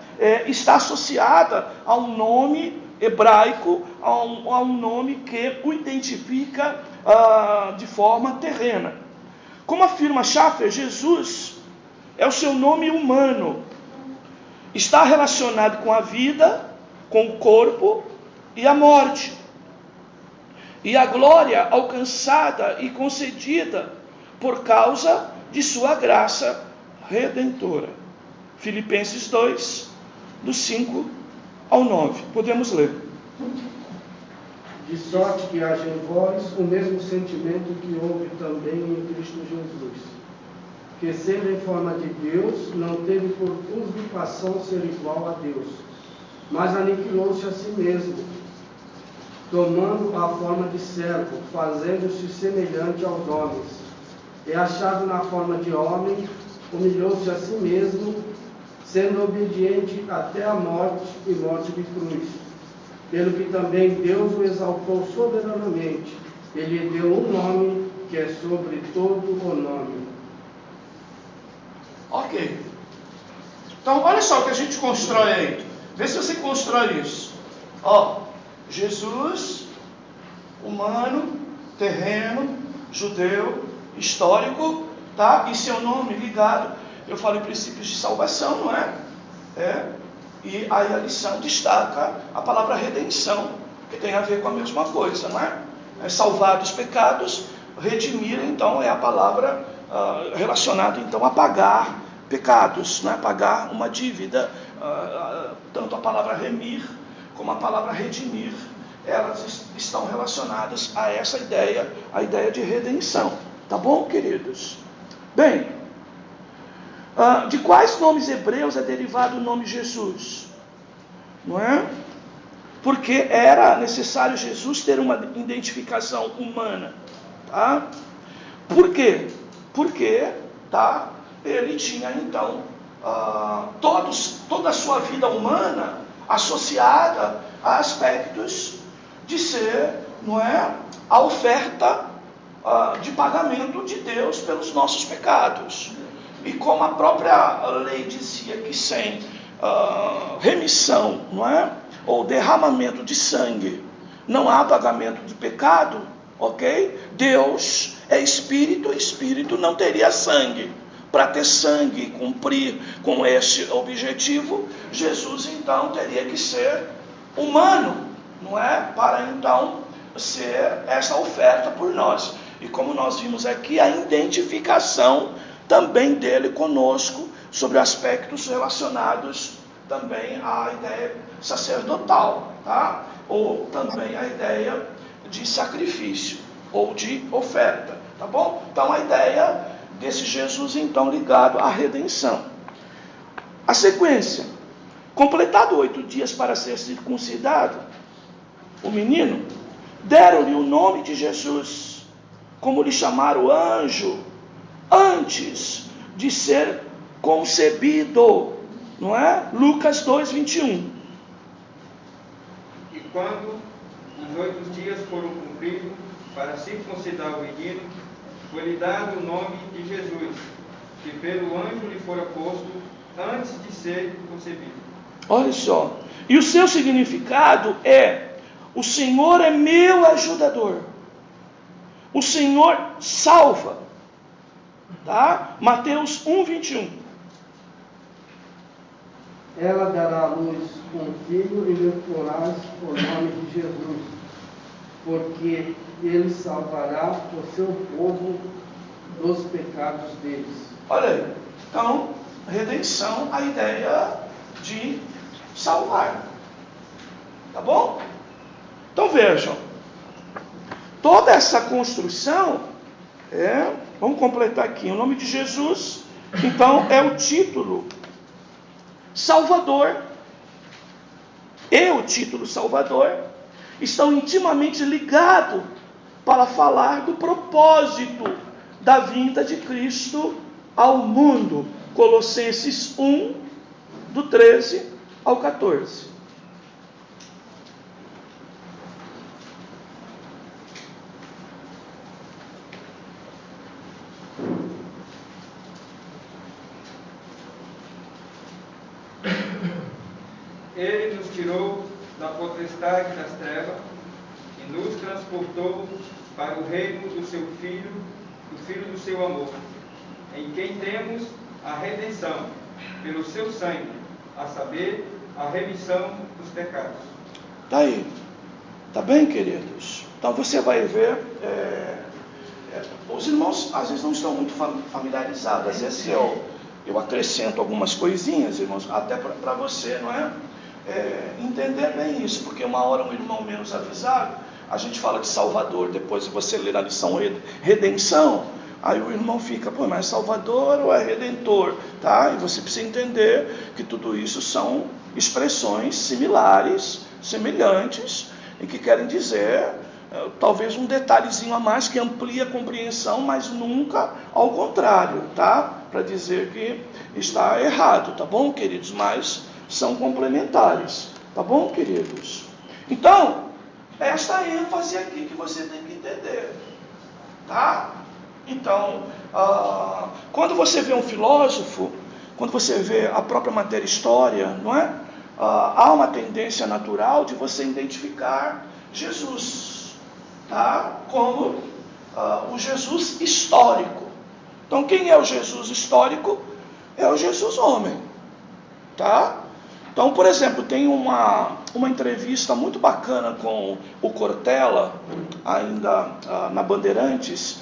Está associada a um nome hebraico, a um nome que o identifica de forma terrena. Como afirma Schaffer, Jesus é o seu nome humano. Está relacionado com a vida, com o corpo e a morte. E a glória alcançada e concedida por causa de sua graça redentora. Filipenses 2, do 5 ao 9. Podemos ler. De sorte que haja em vós o mesmo sentimento que houve também em Cristo Jesus, que sendo em forma de Deus, não teve por usurpação ser igual a Deus, mas aniquilou-se a si mesmo, tomando a forma de servo, fazendo-se semelhante aos homens, e achado na forma de homem, humilhou-se a si mesmo, sendo obediente até a morte e morte de cruz. Pelo que também Deus o exaltou soberanamente, ele lhe deu um nome que é sobre todo o nome. Ok. Então, olha só o que a gente constrói aí. Vê se você constrói isso. Jesus, humano, terreno, judeu, histórico, tá? E seu nome ligado, eu falo em princípios de salvação, não é? E aí a lição destaca a palavra redenção, que tem a ver com a mesma coisa, não é? Salvar dos pecados, redimir, então, é a palavra relacionada, então, a pagar pecados, né? Pagar uma dívida. Tanto a palavra remir como a palavra redimir, elas estão relacionadas a essa ideia, a ideia de redenção. Tá bom, queridos? Bem, de quais nomes hebreus é derivado o nome Jesus? Não é? Porque era necessário Jesus ter uma identificação humana. Tá? Por quê? Porque, tá? Ele tinha, então, toda a sua vida humana associada a aspectos de ser, não é, a oferta de pagamento de Deus pelos nossos pecados. E como a própria lei dizia que sem remissão, não é, ou derramamento de sangue, não há pagamento de pecado, ok? Deus é espírito, espírito não teria sangue. Para ter sangue e cumprir com esse objetivo, Jesus então teria que ser humano, não é? Para então ser essa oferta por nós. E como nós vimos aqui, a identificação também dele conosco sobre aspectos relacionados também à ideia sacerdotal, tá? Ou também a ideia de sacrifício ou de oferta, tá bom? Então a ideia desse Jesus então ligado à redenção. A sequência: completado 8 dias para ser circuncidado, o menino, deram-lhe o nome de Jesus, como lhe chamaram o anjo antes de ser concebido, não é? Lucas 2:21. E quando os 8 dias foram cumpridos para circuncidar o menino, foi-lhe dado o nome de Jesus, que pelo anjo lhe fora posto antes de ser concebido. Olha só. E o seu significado é: o Senhor é meu ajudador. O Senhor salva. Tá? Mateus 1:21. Ela dará à luz um filho e lhe porás o nome de Jesus, porque ele salvará o seu povo dos pecados deles. Olha aí. Então, redenção, a ideia de salvar. Tá bom? Então vejam. Toda essa construção vamos completar aqui. O nome de Jesus, então, é o título Salvador. E o título Salvador estão intimamente ligados para falar do propósito da vinda de Cristo ao mundo. Colossenses 1, do 13 ao 14. Ele nos tirou da potestade das trevas e nos transportou para o reino do seu Filho, do Filho do seu amor, em quem temos a redenção, pelo seu sangue, a saber, a remissão dos pecados. Está aí. Está bem, queridos? Então você vai ver, os irmãos às vezes não estão muito familiarizados. Às vezes eu acrescento algumas coisinhas, irmãos, até para você, não é? Entender bem isso, porque uma hora um irmão menos avisado, a gente fala de Salvador, depois você lê na lição redenção, aí o irmão fica, pô, mas é Salvador ou é Redentor? Tá? E você precisa entender que tudo isso são expressões similares, semelhantes, e que querem dizer talvez um detalhezinho a mais que amplia a compreensão, mas nunca ao contrário, tá? Para dizer que está errado, tá bom, queridos? Mas são complementares, tá bom, queridos? Então, esta ênfase aqui que você tem que entender, tá? Então, quando você vê um filósofo, quando você vê a própria matéria história, não é? Há uma tendência natural de você identificar Jesus, tá? Como o Jesus histórico. Então, quem é o Jesus histórico? É o Jesus homem, tá? Então, por exemplo, tem uma entrevista muito bacana com o Cortella, ainda na Bandeirantes,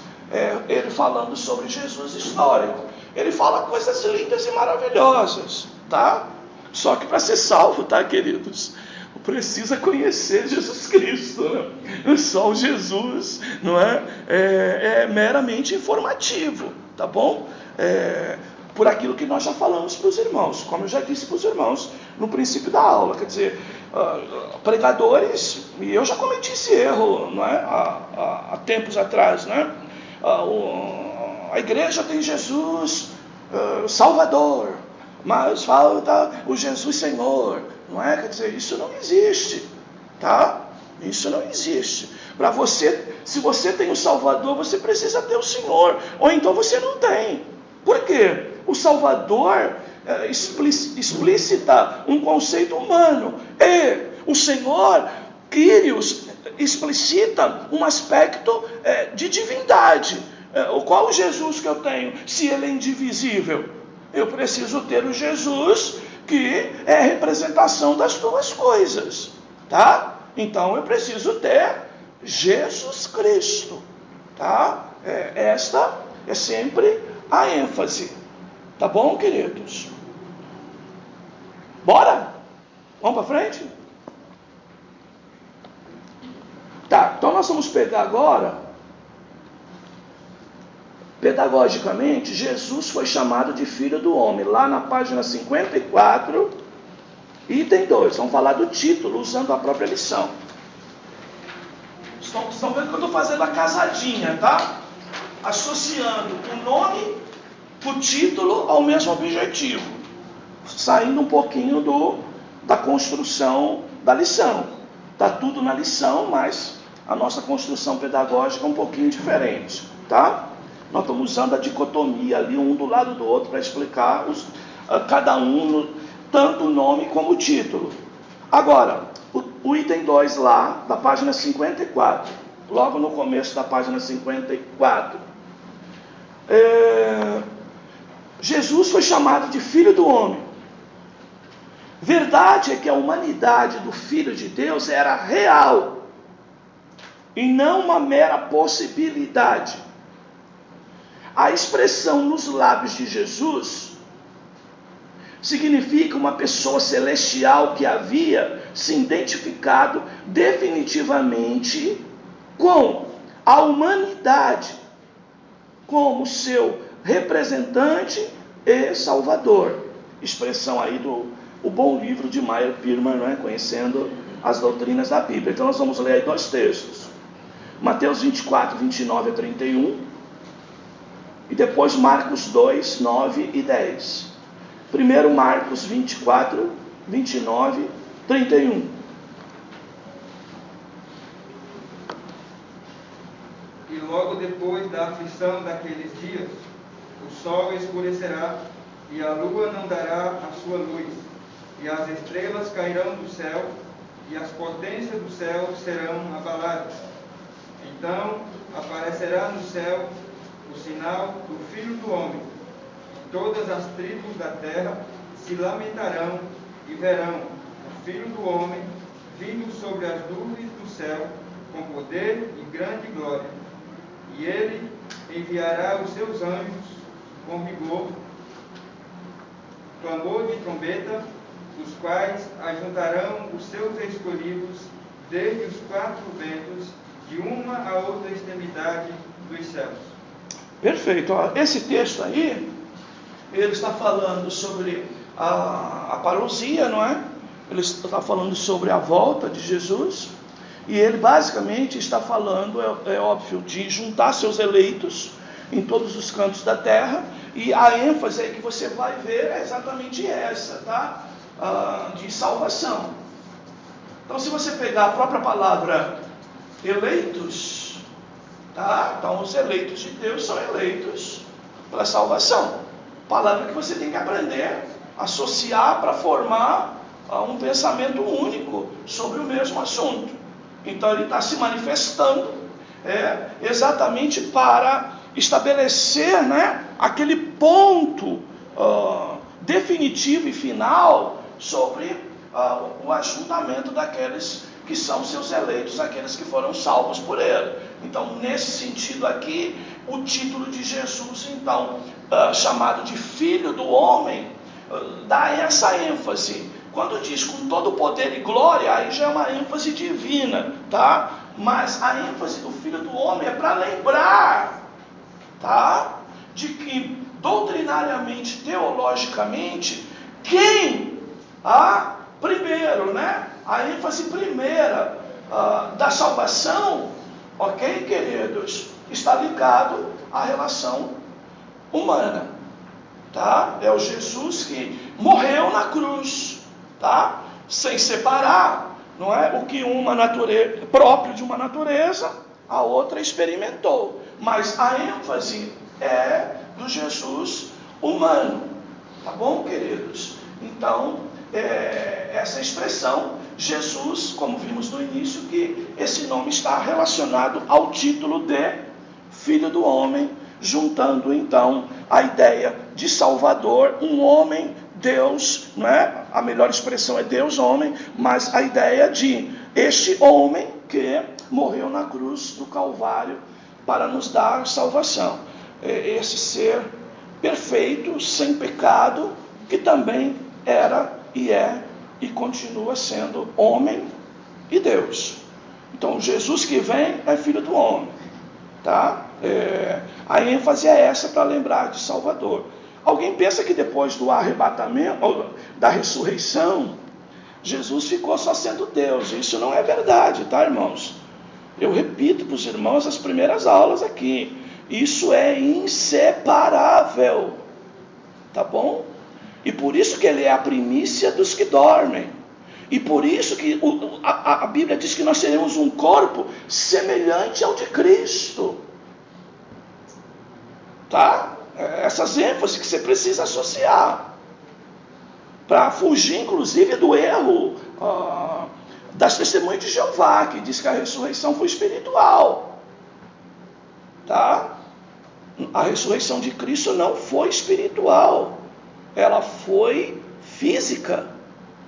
ele falando sobre Jesus histórico. Ele fala coisas lindas e maravilhosas, tá? Só que para ser salvo, tá, queridos? Precisa conhecer Jesus Cristo, né? Só o Jesus, não é? É meramente informativo, tá bom? Por aquilo que nós já falamos para os irmãos, como eu já disse para os irmãos no princípio da aula, quer dizer, pregadores, e eu já cometi esse erro, não é? Há tempos atrás, né? A igreja tem Jesus Salvador, mas falta o Jesus Senhor, não é? Quer dizer, isso não existe, tá? Isso não existe. Para você, se você tem o Salvador, você precisa ter o Senhor, ou então você não tem. Por quê? O Salvador explicita um conceito humano, e o Senhor, Kyrios, explicita um aspecto de divindade. Qual o Jesus que eu tenho, se ele é indivisível? Eu preciso ter o Jesus que é a representação das duas coisas, tá? Então eu preciso ter Jesus Cristo, tá? Esta é sempre a ênfase, tá bom, queridos? Bora? Vamos para frente? Tá, então nós vamos pegar agora. Pedagogicamente, Jesus foi chamado de Filho do Homem. Lá na página 54, item 2. Vamos falar do título, usando a própria lição. Estão vendo que eu estou fazendo a casadinha, tá? associando o nome, o título ao mesmo objetivo, saindo um pouquinho da construção da lição. Está tudo na lição, mas a nossa construção pedagógica é um pouquinho diferente, tá? Nós estamos usando a dicotomia ali, um do lado do outro, para explicar cada um, tanto o nome como o título. Agora, o item 2 lá, da página 54, logo no começo da página 54, Jesus foi chamado de Filho do Homem. Verdade é que a humanidade do Filho de Deus era real, e não uma mera possibilidade. A expressão nos lábios de Jesus significa uma pessoa celestial que havia se identificado definitivamente com a humanidade como seu representante e salvador. Expressão aí o bom livro de Meyer Pirmer, né? Conhecendo as doutrinas da Bíblia. Então nós vamos ler aí 2 textos. Mateus 24, 29 a 31. E depois Marcos 2, 9 e 10. Primeiro Marcos 24, 29, 31. E logo depois da aflição daqueles dias, o sol escurecerá, e a lua não dará a sua luz, e as estrelas cairão do céu, e as potências do céu serão abaladas. Então aparecerá no céu o sinal do Filho do Homem, e todas as tribos da terra se lamentarão e verão o Filho do Homem vindo sobre as nuvens do céu com poder e grande glória. E ele enviará os seus anjos com vigor, clamor de trombeta, os quais ajuntarão os seus escolhidos desde os 4 ventos, de uma a outra extremidade dos céus. Perfeito. Esse texto aí, ele está falando sobre a parousia, não é? Ele está falando sobre a volta de Jesus. E ele basicamente está falando, é óbvio, de juntar seus eleitos em todos os cantos da terra. E a ênfase aí que você vai ver é exatamente essa, tá? De salvação. Então, se você pegar a própria palavra eleitos, tá? Então, os eleitos de Deus são eleitos para salvação. Palavra que você tem que aprender a associar para formar um pensamento único sobre o mesmo assunto. Então, ele está se manifestando exatamente para estabelecer, né, aquele ponto definitivo e final sobre o ajuntamento daqueles que são seus eleitos, aqueles que foram salvos por ele. Então, nesse sentido aqui, o título de Jesus, então, chamado de Filho do Homem, dá essa ênfase. Quando diz com todo poder e glória, aí já é uma ênfase divina, tá? Mas a ênfase do Filho do Homem é para lembrar, tá? De que doutrinariamente, teologicamente, quem primeiro, né? A ênfase primeira da salvação, ok, queridos, está ligado à relação humana, tá? É o Jesus que morreu na cruz, tá? Sem separar, não é? O que uma natureza, próprio de uma natureza, a outra experimentou. Mas a ênfase é do Jesus humano, tá bom, queridos? Então, essa expressão, Jesus, como vimos no início, que esse nome está relacionado ao título de Filho do Homem, juntando então a ideia de Salvador, um homem, Deus, né? A melhor expressão é Deus homem, mas a ideia de este homem que morreu na cruz do Calvário para nos dar salvação. Esse ser perfeito, sem pecado, que também era e é e continua sendo homem e Deus. Então, Jesus que vem é Filho do Homem, tá? A ênfase é essa para lembrar de Salvador. Alguém pensa que depois do arrebatamento, ou da ressurreição, Jesus ficou só sendo Deus. Isso não é verdade, tá, irmãos? Eu repito para os irmãos as primeiras aulas aqui. Isso é inseparável. Tá bom? E por isso que ele é a primícia dos que dormem. E por isso que a Bíblia diz que nós teremos um corpo semelhante ao de Cristo. Tá? Essas ênfases que você precisa associar. Para fugir, inclusive, do erro das testemunhas de Jeová, que diz que a ressurreição foi espiritual. Tá? A ressurreição de Cristo não foi espiritual. Ela foi física.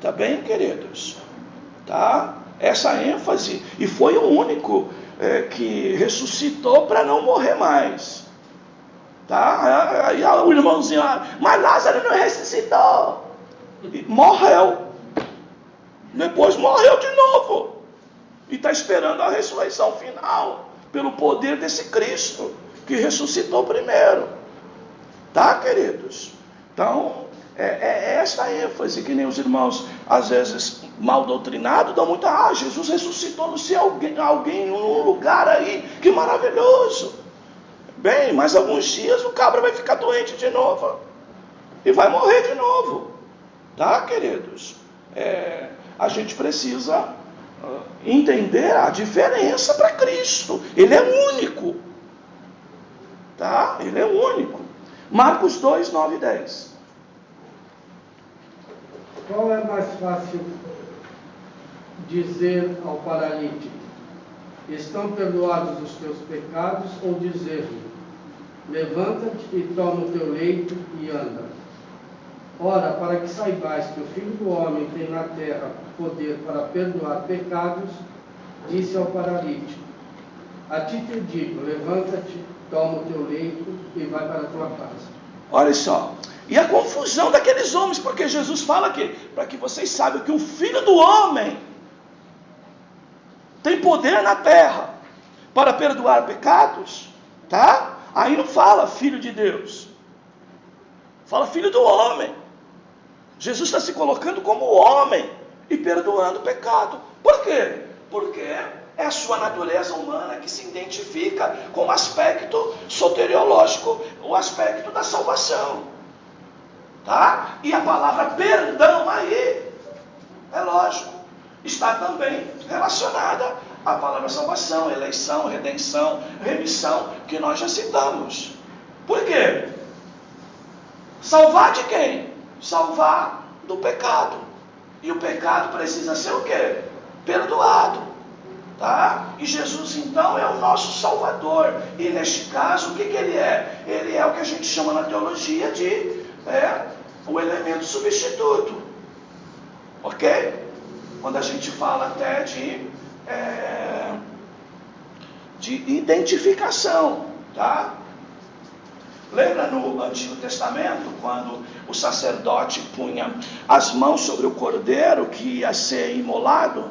Tá bem, queridos? Tá? Essa ênfase. E foi o único que ressuscitou para não morrer mais. Tá? Aí o irmãozinho, mas Lázaro não ressuscitou. Morreu. Depois morreu de novo. E está esperando a ressurreição final. Pelo poder desse Cristo que ressuscitou primeiro. Tá, queridos? Então, é esta ênfase que nem os irmãos, às vezes, mal doutrinados, dão muito. Jesus ressuscitou no céu alguém em um lugar aí, que maravilhoso. Bem, mais alguns dias o cabra vai ficar doente de novo. E vai morrer de novo. Tá, queridos? A gente precisa entender a diferença para Cristo. Ele é único. Tá? Ele é único. Marcos 2, 9 e 10. Qual é mais fácil dizer ao paralítico: estão perdoados os teus pecados, ou dizer-lhe: levanta-te e toma o teu leito e anda? Ora, para que saibais que o Filho do Homem tem na terra poder para perdoar pecados, disse ao paralítico: a ti te digo, levanta-te, toma o teu leito e vai para a tua casa. Olha só, e a confusão daqueles homens, porque Jesus fala aqui, para que vocês saibam que o Filho do Homem tem poder na terra para perdoar pecados, tá? Aí não fala Filho de Deus, fala Filho do Homem. Jesus está se colocando como homem e perdoando pecado. Por quê? Porque é a sua natureza humana que se identifica com o aspecto soteriológico, o aspecto da salvação. Tá? E a palavra perdão aí, é lógico, está também relacionada à palavra salvação, eleição, redenção, remissão, que nós já citamos. Por quê? Salvar de quem? Salvar do pecado. E o pecado precisa ser o quê? Perdoado. Tá? E Jesus então é o nosso Salvador. E neste caso, o que ele é? Ele é o que a gente chama na teologia de o elemento substituto. Ok? Quando a gente fala até de identificação. Tá? Lembra no Antigo Testamento, quando o sacerdote punha as mãos sobre o cordeiro que ia ser imolado?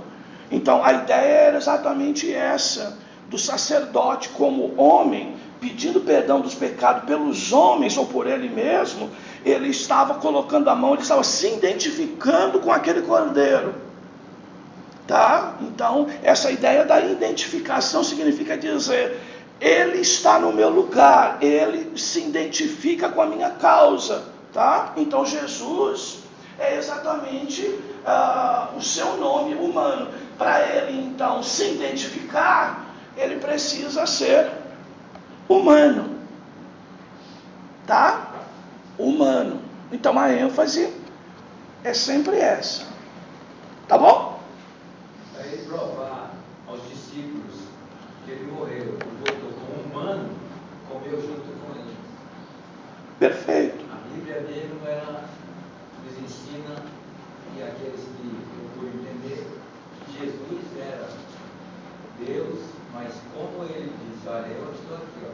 Então a ideia era exatamente essa, do sacerdote como homem, pedindo perdão dos pecados pelos homens ou por ele mesmo. Ele estava colocando a mão, ele estava se identificando com aquele cordeiro. Tá? Então essa ideia da identificação significa dizer: ele está no meu lugar, ele se identifica com a minha causa. Tá? Então Jesus é exatamente o seu nome humano. Para ele então se identificar, ele precisa ser humano. Tá? Humano. Então a ênfase é sempre essa. Tá bom? Para ele provar aos discípulos que ele morreu, voltou como humano, comeu junto com eles. Perfeito. A Bíblia dele não era, nos ensina, e aqueles que procuram entender, que Jesus era Deus, mas como ele diz: olha, eu estou aqui, ó,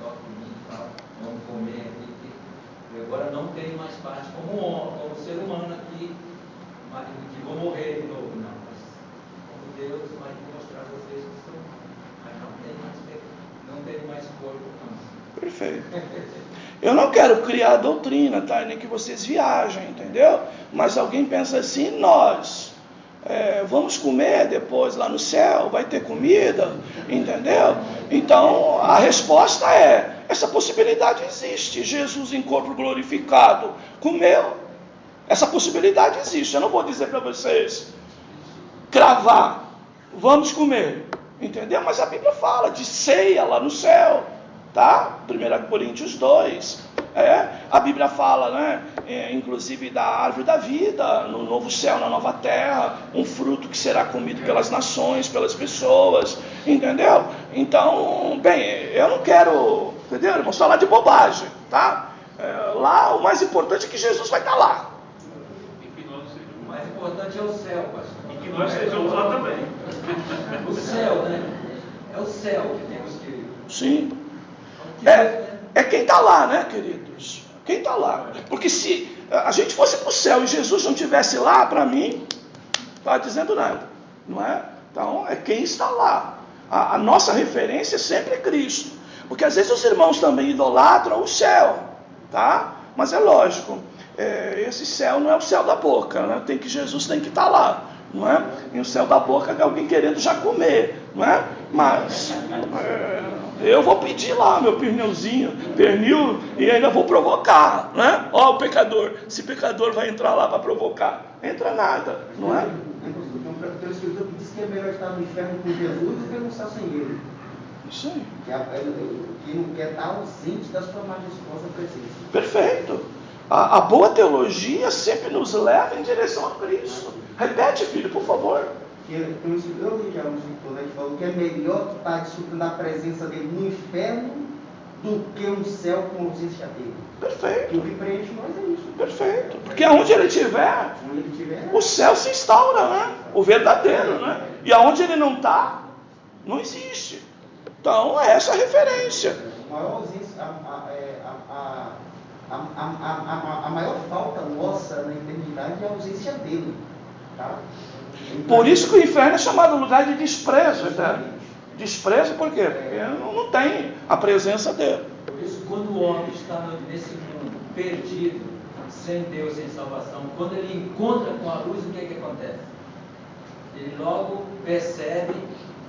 toca em mim e tal, vamos comer aqui, eu agora não tenho mais parte como ser humano aqui, mas que vou morrer de novo, não, mas como Deus vai mostrar a vocês que são, mas não tem mais corpo, não. Perfeito. Eu não quero criar doutrina, tá? Nem que vocês viajem, entendeu? Mas alguém pensa assim: nós vamos comer depois lá no céu, vai ter comida, entendeu? Então, a resposta é, essa possibilidade existe. Jesus em corpo glorificado comeu. Essa possibilidade existe. Eu não vou dizer para vocês, cravar, vamos comer, entendeu? Mas a Bíblia fala de ceia lá no céu, tá? 1 Coríntios 2. A Bíblia fala, né? Inclusive da árvore da vida, no novo céu, na nova terra, um fruto que será comido pelas nações, pelas pessoas, entendeu? Então, bem, eu não quero, entendeu, irmãos, falar de bobagem, tá? Lá o mais importante é que Jesus vai estar lá. O mais importante é o céu, pastor. E que nós estejamos lá também. O céu, né? É o céu que temos que ir. Sim. É quem está lá, né, queridos? Quem está lá? Porque se a gente fosse para o céu e Jesus não estivesse lá, para mim, não está dizendo nada, não é? Então, é quem está lá. A nossa referência sempre é Cristo. Porque às vezes os irmãos também idolatram o céu, tá? Mas é lógico, esse céu não é o céu da boca, né? Jesus tem que estar lá, não é? E o céu da boca é alguém querendo já comer, não é? Mas eu vou pedir lá meu pernil, e ainda vou provocar, né? Ó, o pecador, esse pecador vai entrar lá para provocar, entra nada, não é? Tem um escritor que diz que é melhor estar no inferno com Jesus do que no céu sem ele. Isso aí. Que não quer estar ausente da sua majestosa presença. Perfeito. A boa teologia sempre nos leva em direção a Cristo. Repete, filho, por favor. Eu li já um escritor, né, que falou que é melhor estar desfrutando da presença dele no inferno do que um céu com ausência dele. Perfeito. E o que preenche nós é isso. Perfeito. Porque aonde ele estiver, o céu se instaura, né? O verdadeiro, né? E aonde ele não está, não existe. Então, essa é a referência. A maior ausência, a maior falta nossa na eternidade é a ausência dele. Tá? Por isso que o inferno é chamado lugar de desprezo eterno. Desprezo por quê? Porque não tem a presença dele. Por isso, quando o homem está nesse mundo perdido, sem Deus, sem salvação, quando ele encontra com a luz, o que é que acontece? Ele logo percebe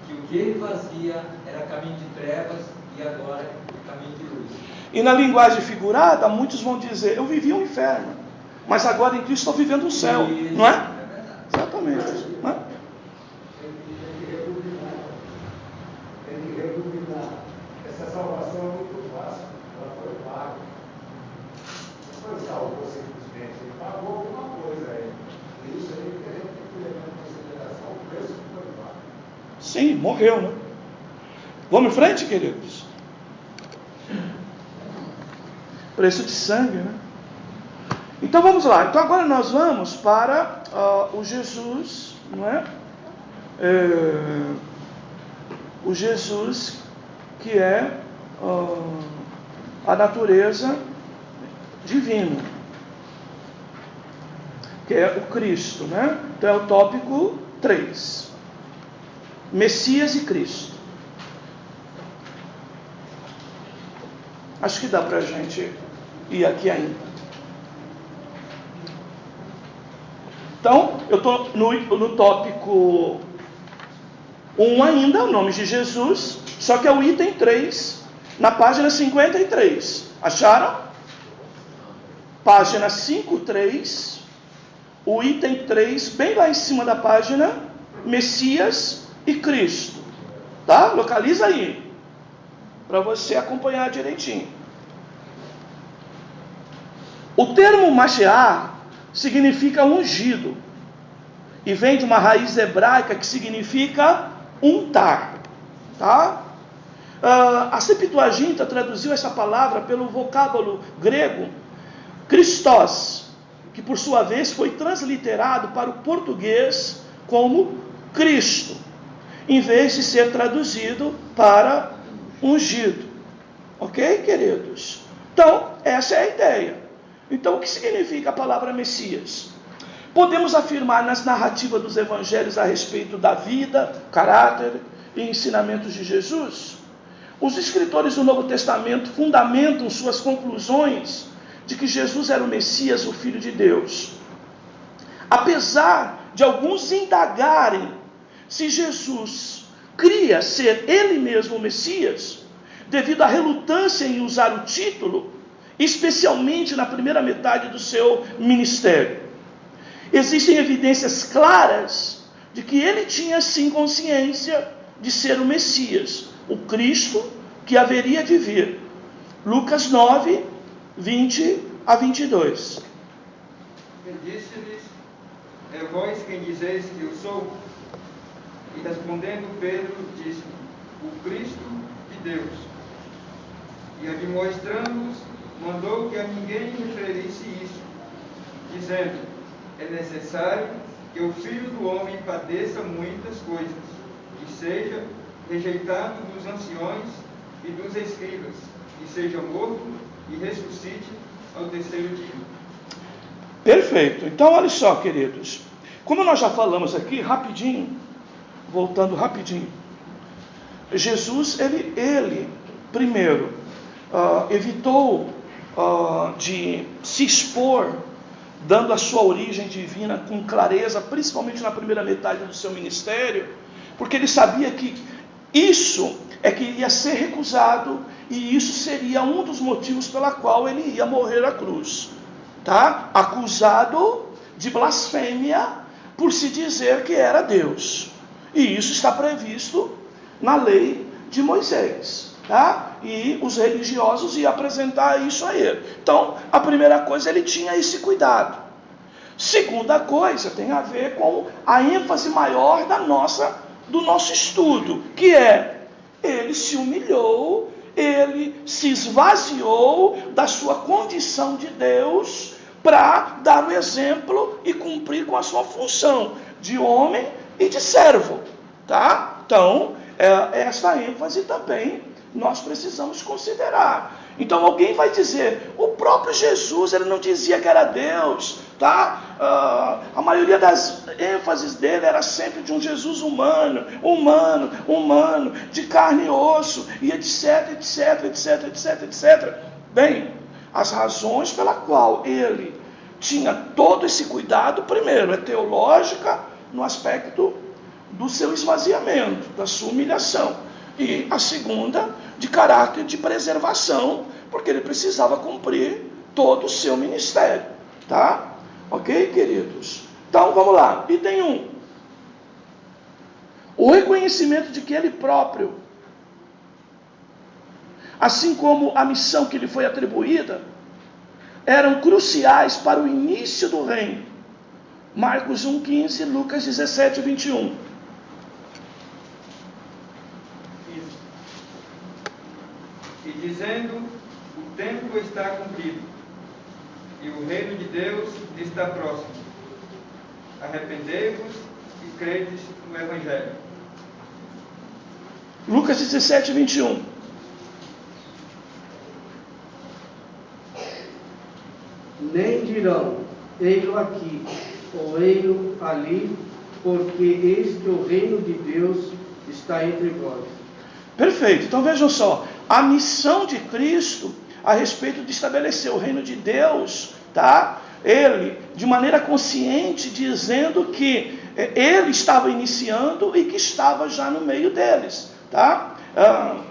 que o que ele fazia era caminho de trevas e agora é caminho de luz. E na linguagem figurada, muitos vão dizer, eu vivi um inferno, mas agora em Cristo estou vivendo um céu, não é? Exatamente. Não é? Tem que rebobinar. Essa salvação é muito fácil, ela foi paga. Não foi salvo simplesmente, ele pagou alguma coisa aí. E isso aí tem que levar em consideração o preço que foi pago. Sim, morreu, né? Vamos em frente, queridos? Preço de sangue, né? Então vamos lá. Então agora nós vamos para o Jesus, não é? O Jesus que é a natureza divina, que é o Cristo, né? Então é o tópico 3. Messias e Cristo. Acho que dá para a gente ir aqui ainda. Então, eu estou no tópico 1 ainda, o nome de Jesus, só que é o item 3, na página 53. Acharam? Página 53, o item 3, bem lá em cima da página, Messias e Cristo. Tá? Localiza aí, para você acompanhar direitinho. O termo Mashiach significa ungido, e vem de uma raiz hebraica que significa untar, tá? A Septuaginta traduziu essa palavra pelo vocábulo grego Christos, que por sua vez foi transliterado para o português como Cristo, em vez de ser traduzido para ungido. Ok, queridos? Então, essa é a ideia. Então, o que significa a palavra Messias? Podemos afirmar nas narrativas dos evangelhos a respeito da vida, caráter e ensinamentos de Jesus? Os escritores do Novo Testamento fundamentam suas conclusões de que Jesus era o Messias, o Filho de Deus. Apesar de alguns indagarem se Jesus cria ser ele mesmo o Messias, devido à relutância em usar o título, especialmente na primeira metade do seu ministério. Existem evidências claras de que ele tinha sim consciência de ser o Messias, o Cristo que haveria de vir. Lucas 9, 20 a 22. E disse-lhes: é vós quem dizeis que eu sou? E respondendo Pedro, disse: o Cristo de Deus. E admoestando-os, mandou que a ninguém referisse isso, dizendo: é necessário que o Filho do Homem padeça muitas coisas, e seja rejeitado dos anciões e dos escribas, e seja morto e ressuscite ao terceiro dia. Perfeito. Então, olha só, queridos. Como nós já falamos aqui, rapidinho, voltando rapidinho. Jesus, ele primeiro, evitou de se expor, dando a sua origem divina com clareza, principalmente na primeira metade do seu ministério, porque ele sabia que isso é que iria ser recusado, e isso seria um dos motivos pela qual ele ia morrer na cruz. Tá? Acusado de blasfêmia por se dizer que era Deus. E isso está previsto na lei de Moisés. Tá? E os religiosos iam apresentar isso a ele. Então, a primeira coisa, ele tinha esse cuidado. Segunda coisa, tem a ver com a ênfase maior do nosso estudo, que é, ele se humilhou, ele se esvaziou da sua condição de Deus para dar o exemplo e cumprir com a sua função de homem e de servo. Tá? Então, essa ênfase também nós precisamos considerar. Então alguém vai dizer, o próprio Jesus, ele não dizia que era Deus, tá? A maioria das ênfases dele era sempre de um Jesus humano, de carne e osso, e etc. Bem, as razões pela qual ele tinha todo esse cuidado, primeiro, é teológica, no aspecto do seu esvaziamento, da sua humilhação. E a segunda, de caráter de preservação, porque ele precisava cumprir todo o seu ministério. Tá? Ok, queridos? Então, vamos lá. Item 1. O reconhecimento de que ele próprio, assim como a missão que lhe foi atribuída, eram cruciais para o início do reino. Marcos 1,15, Lucas 17, 21. E dizendo, o tempo está cumprido, e o reino de Deus está próximo. Arrependei-vos e credes no Evangelho. Lucas 17, 21. Nem dirão, ei-lo aqui, ou ei-lo ali, porque eis que o reino de Deus está entre vós. Perfeito. Então vejam só, a missão de Cristo a respeito de estabelecer o reino de Deus, tá? Ele, de maneira consciente, dizendo que ele estava iniciando e que estava já no meio deles, tá?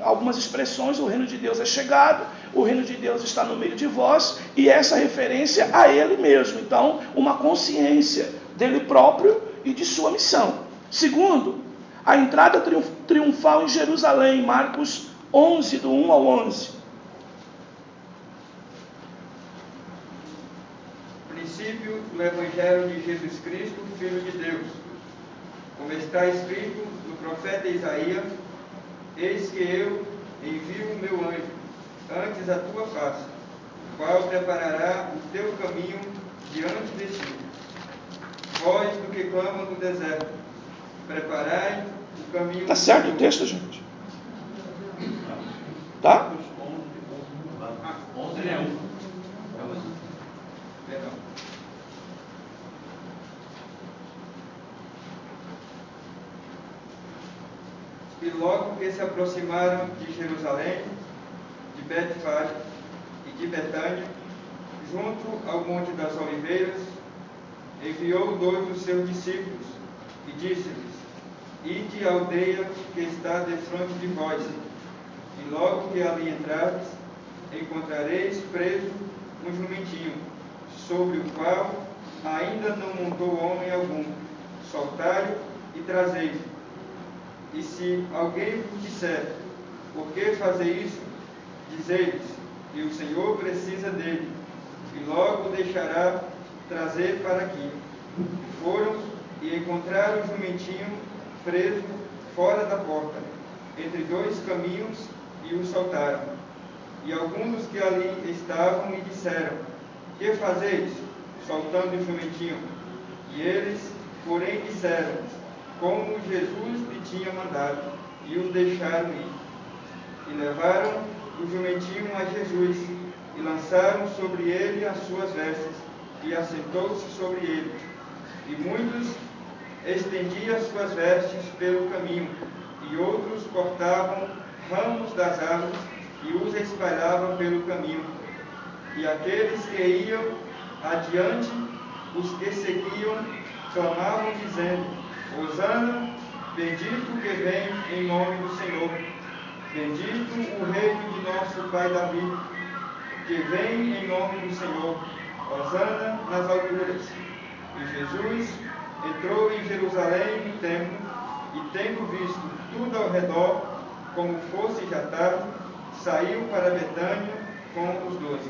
Algumas expressões, o reino de Deus é chegado, o reino de Deus está no meio de vós, e essa referência a ele mesmo. Então, uma consciência dele próprio e de sua missão. Segundo, a entrada triunfal em Jerusalém, Marcos 11, do 1 ao 11. Princípio do Evangelho de Jesus Cristo, Filho de Deus. Como está escrito no profeta Isaías, eis que eu envio o meu anjo antes a tua face, o qual preparará o teu caminho diante de ti. Voz do que clama no deserto, preparai o caminho. Tá certo o texto, gente? Tá? 11 é 1. Perdão. E logo que se aproximaram de Jerusalém, de Betfage e de Betânia, junto ao Monte das Oliveiras, enviou 2 dos seus discípulos e disse-lhes: Ide à aldeia que está defronte de vós, e logo que ali entrardes, encontrareis preso um jumentinho, sobre o qual ainda não montou homem algum. Soltai-o e trazei-o. E se alguém vos disser: Por que fazer isso? Dizei-lhes que o Senhor precisa dele, e logo o deixará trazer para aqui. E foram e encontraram o jumentinho preso fora da porta, entre 2 caminhos, e o soltaram. E alguns dos que ali estavam lhe disseram: Que fazeis, soltando o jumentinho? E eles, porém, disseram como Jesus lhe tinha mandado, e os deixaram ir. E levaram o jumentinho a Jesus, e lançaram sobre ele as suas vestes, e assentou-se sobre ele. E muitos estendiam as suas vestes pelo caminho, e outros cortavam ramos das árvores e os espalhavam pelo caminho. E aqueles que iam adiante, os que seguiam, clamavam dizendo: Hosana, bendito que vem em nome do Senhor. Bendito o rei de nosso pai Davi, que vem em nome do Senhor. Hosana nas alturas. E Jesus entrou em Jerusalém no templo, e tendo visto tudo ao redor, como fosse já tarde, saiu para Betânia com os 12.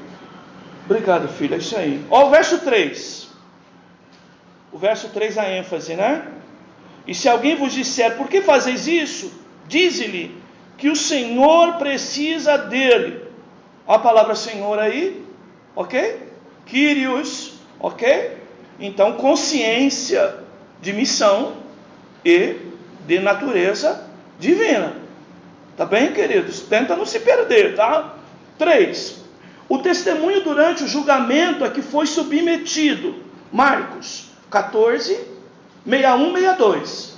Obrigado, filho, é isso aí. Ó, o verso 3. O verso 3, a ênfase, né? E se alguém vos disser: Por que fazeis isso? Dize-lhe que o Senhor precisa dele. Ó a palavra Senhor aí, ok? Kyrios, ok? Então, consciência de missão e de natureza divina. Tá bem, queridos? Tenta não se perder, tá? 3. O testemunho durante o julgamento a que foi submetido. Marcos 14, 61, 62.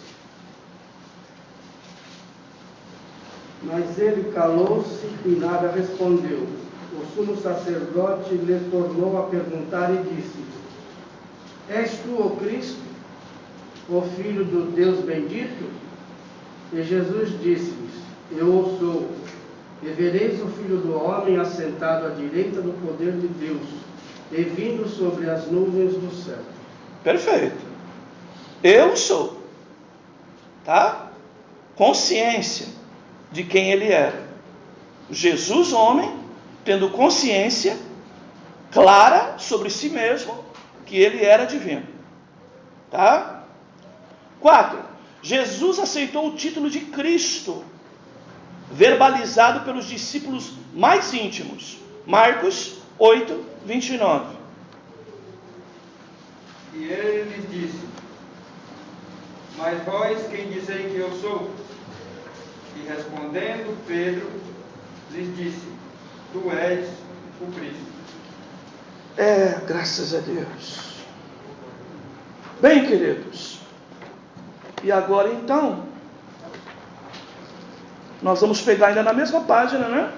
Mas ele calou-se e nada respondeu. O sumo sacerdote lhe tornou a perguntar e disse: És tu o Cristo, o Filho do Deus bendito? E Jesus disse-lhes: Eu o sou. E vereis o Filho do Homem assentado à direita do poder de Deus, e vindo sobre as nuvens do céu. Perfeito. Eu sou. Tá? Consciência de quem ele era. Jesus, homem, tendo consciência clara sobre si mesmo, que ele era divino. Tá? 4. Jesus aceitou o título de Cristo, verbalizado pelos discípulos mais íntimos. Marcos 8, 29. E ele lhes disse: Mas vós quem dizeis que eu sou? E respondendo Pedro, lhes disse: Tu és o Cristo. Graças a Deus. Bem, queridos, e agora então, nós vamos pegar ainda na mesma página, né?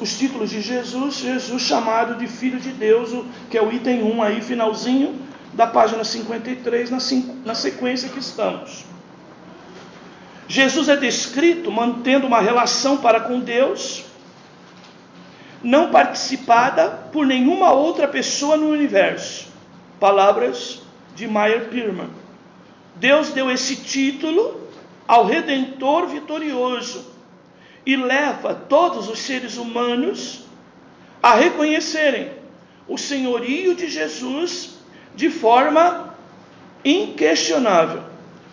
Os títulos de Jesus, Jesus chamado de Filho de Deus, que é o item 1 aí, finalzinho da página 53, na sequência que estamos. Jesus é descrito mantendo uma relação para com Deus, não participada por nenhuma outra pessoa no universo. Palavras de Meyer Pirman. Deus deu esse título ao Redentor vitorioso e leva todos os seres humanos a reconhecerem o senhorio de Jesus de forma inquestionável.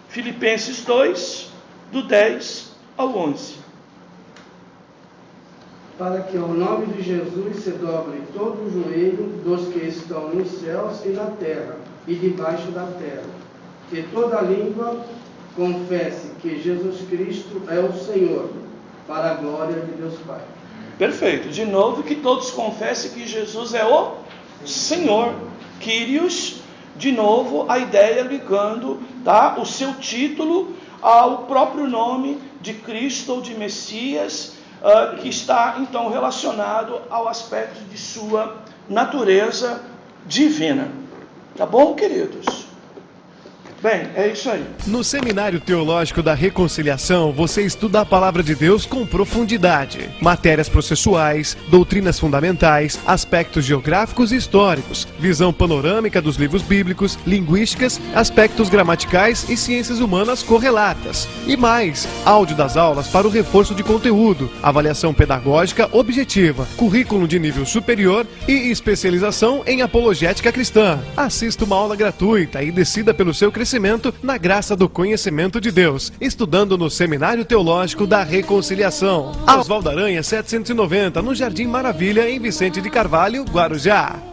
Filipenses 2, do 10 ao 11. Para que ao nome de Jesus se dobre todo o joelho dos que estão nos céus e na terra e debaixo da terra, que toda língua confesse que Jesus Cristo é o Senhor, para a glória de Deus Pai. Perfeito. De novo, que todos confessem que Jesus é o Senhor. Kyrios, de novo, a ideia ligando, tá, o seu título ao próprio nome de Cristo ou de Messias, que está então relacionado ao aspecto de sua natureza divina. Tá bom, queridos? Bem, é isso aí. No Seminário Teológico da Reconciliação, você estuda a Palavra de Deus com profundidade. Matérias processuais, doutrinas fundamentais, aspectos geográficos e históricos, visão panorâmica dos livros bíblicos, linguísticas, aspectos gramaticais e ciências humanas correlatas. E mais, áudio das aulas para o reforço de conteúdo, avaliação pedagógica objetiva, currículo de nível superior e especialização em apologética cristã. Assista uma aula gratuita e decida pelo seu crescimento na graça do conhecimento de Deus, estudando no Seminário Teológico da Reconciliação. Oswaldo Aranha 790, no Jardim Maravilha, em Vicente de Carvalho, Guarujá.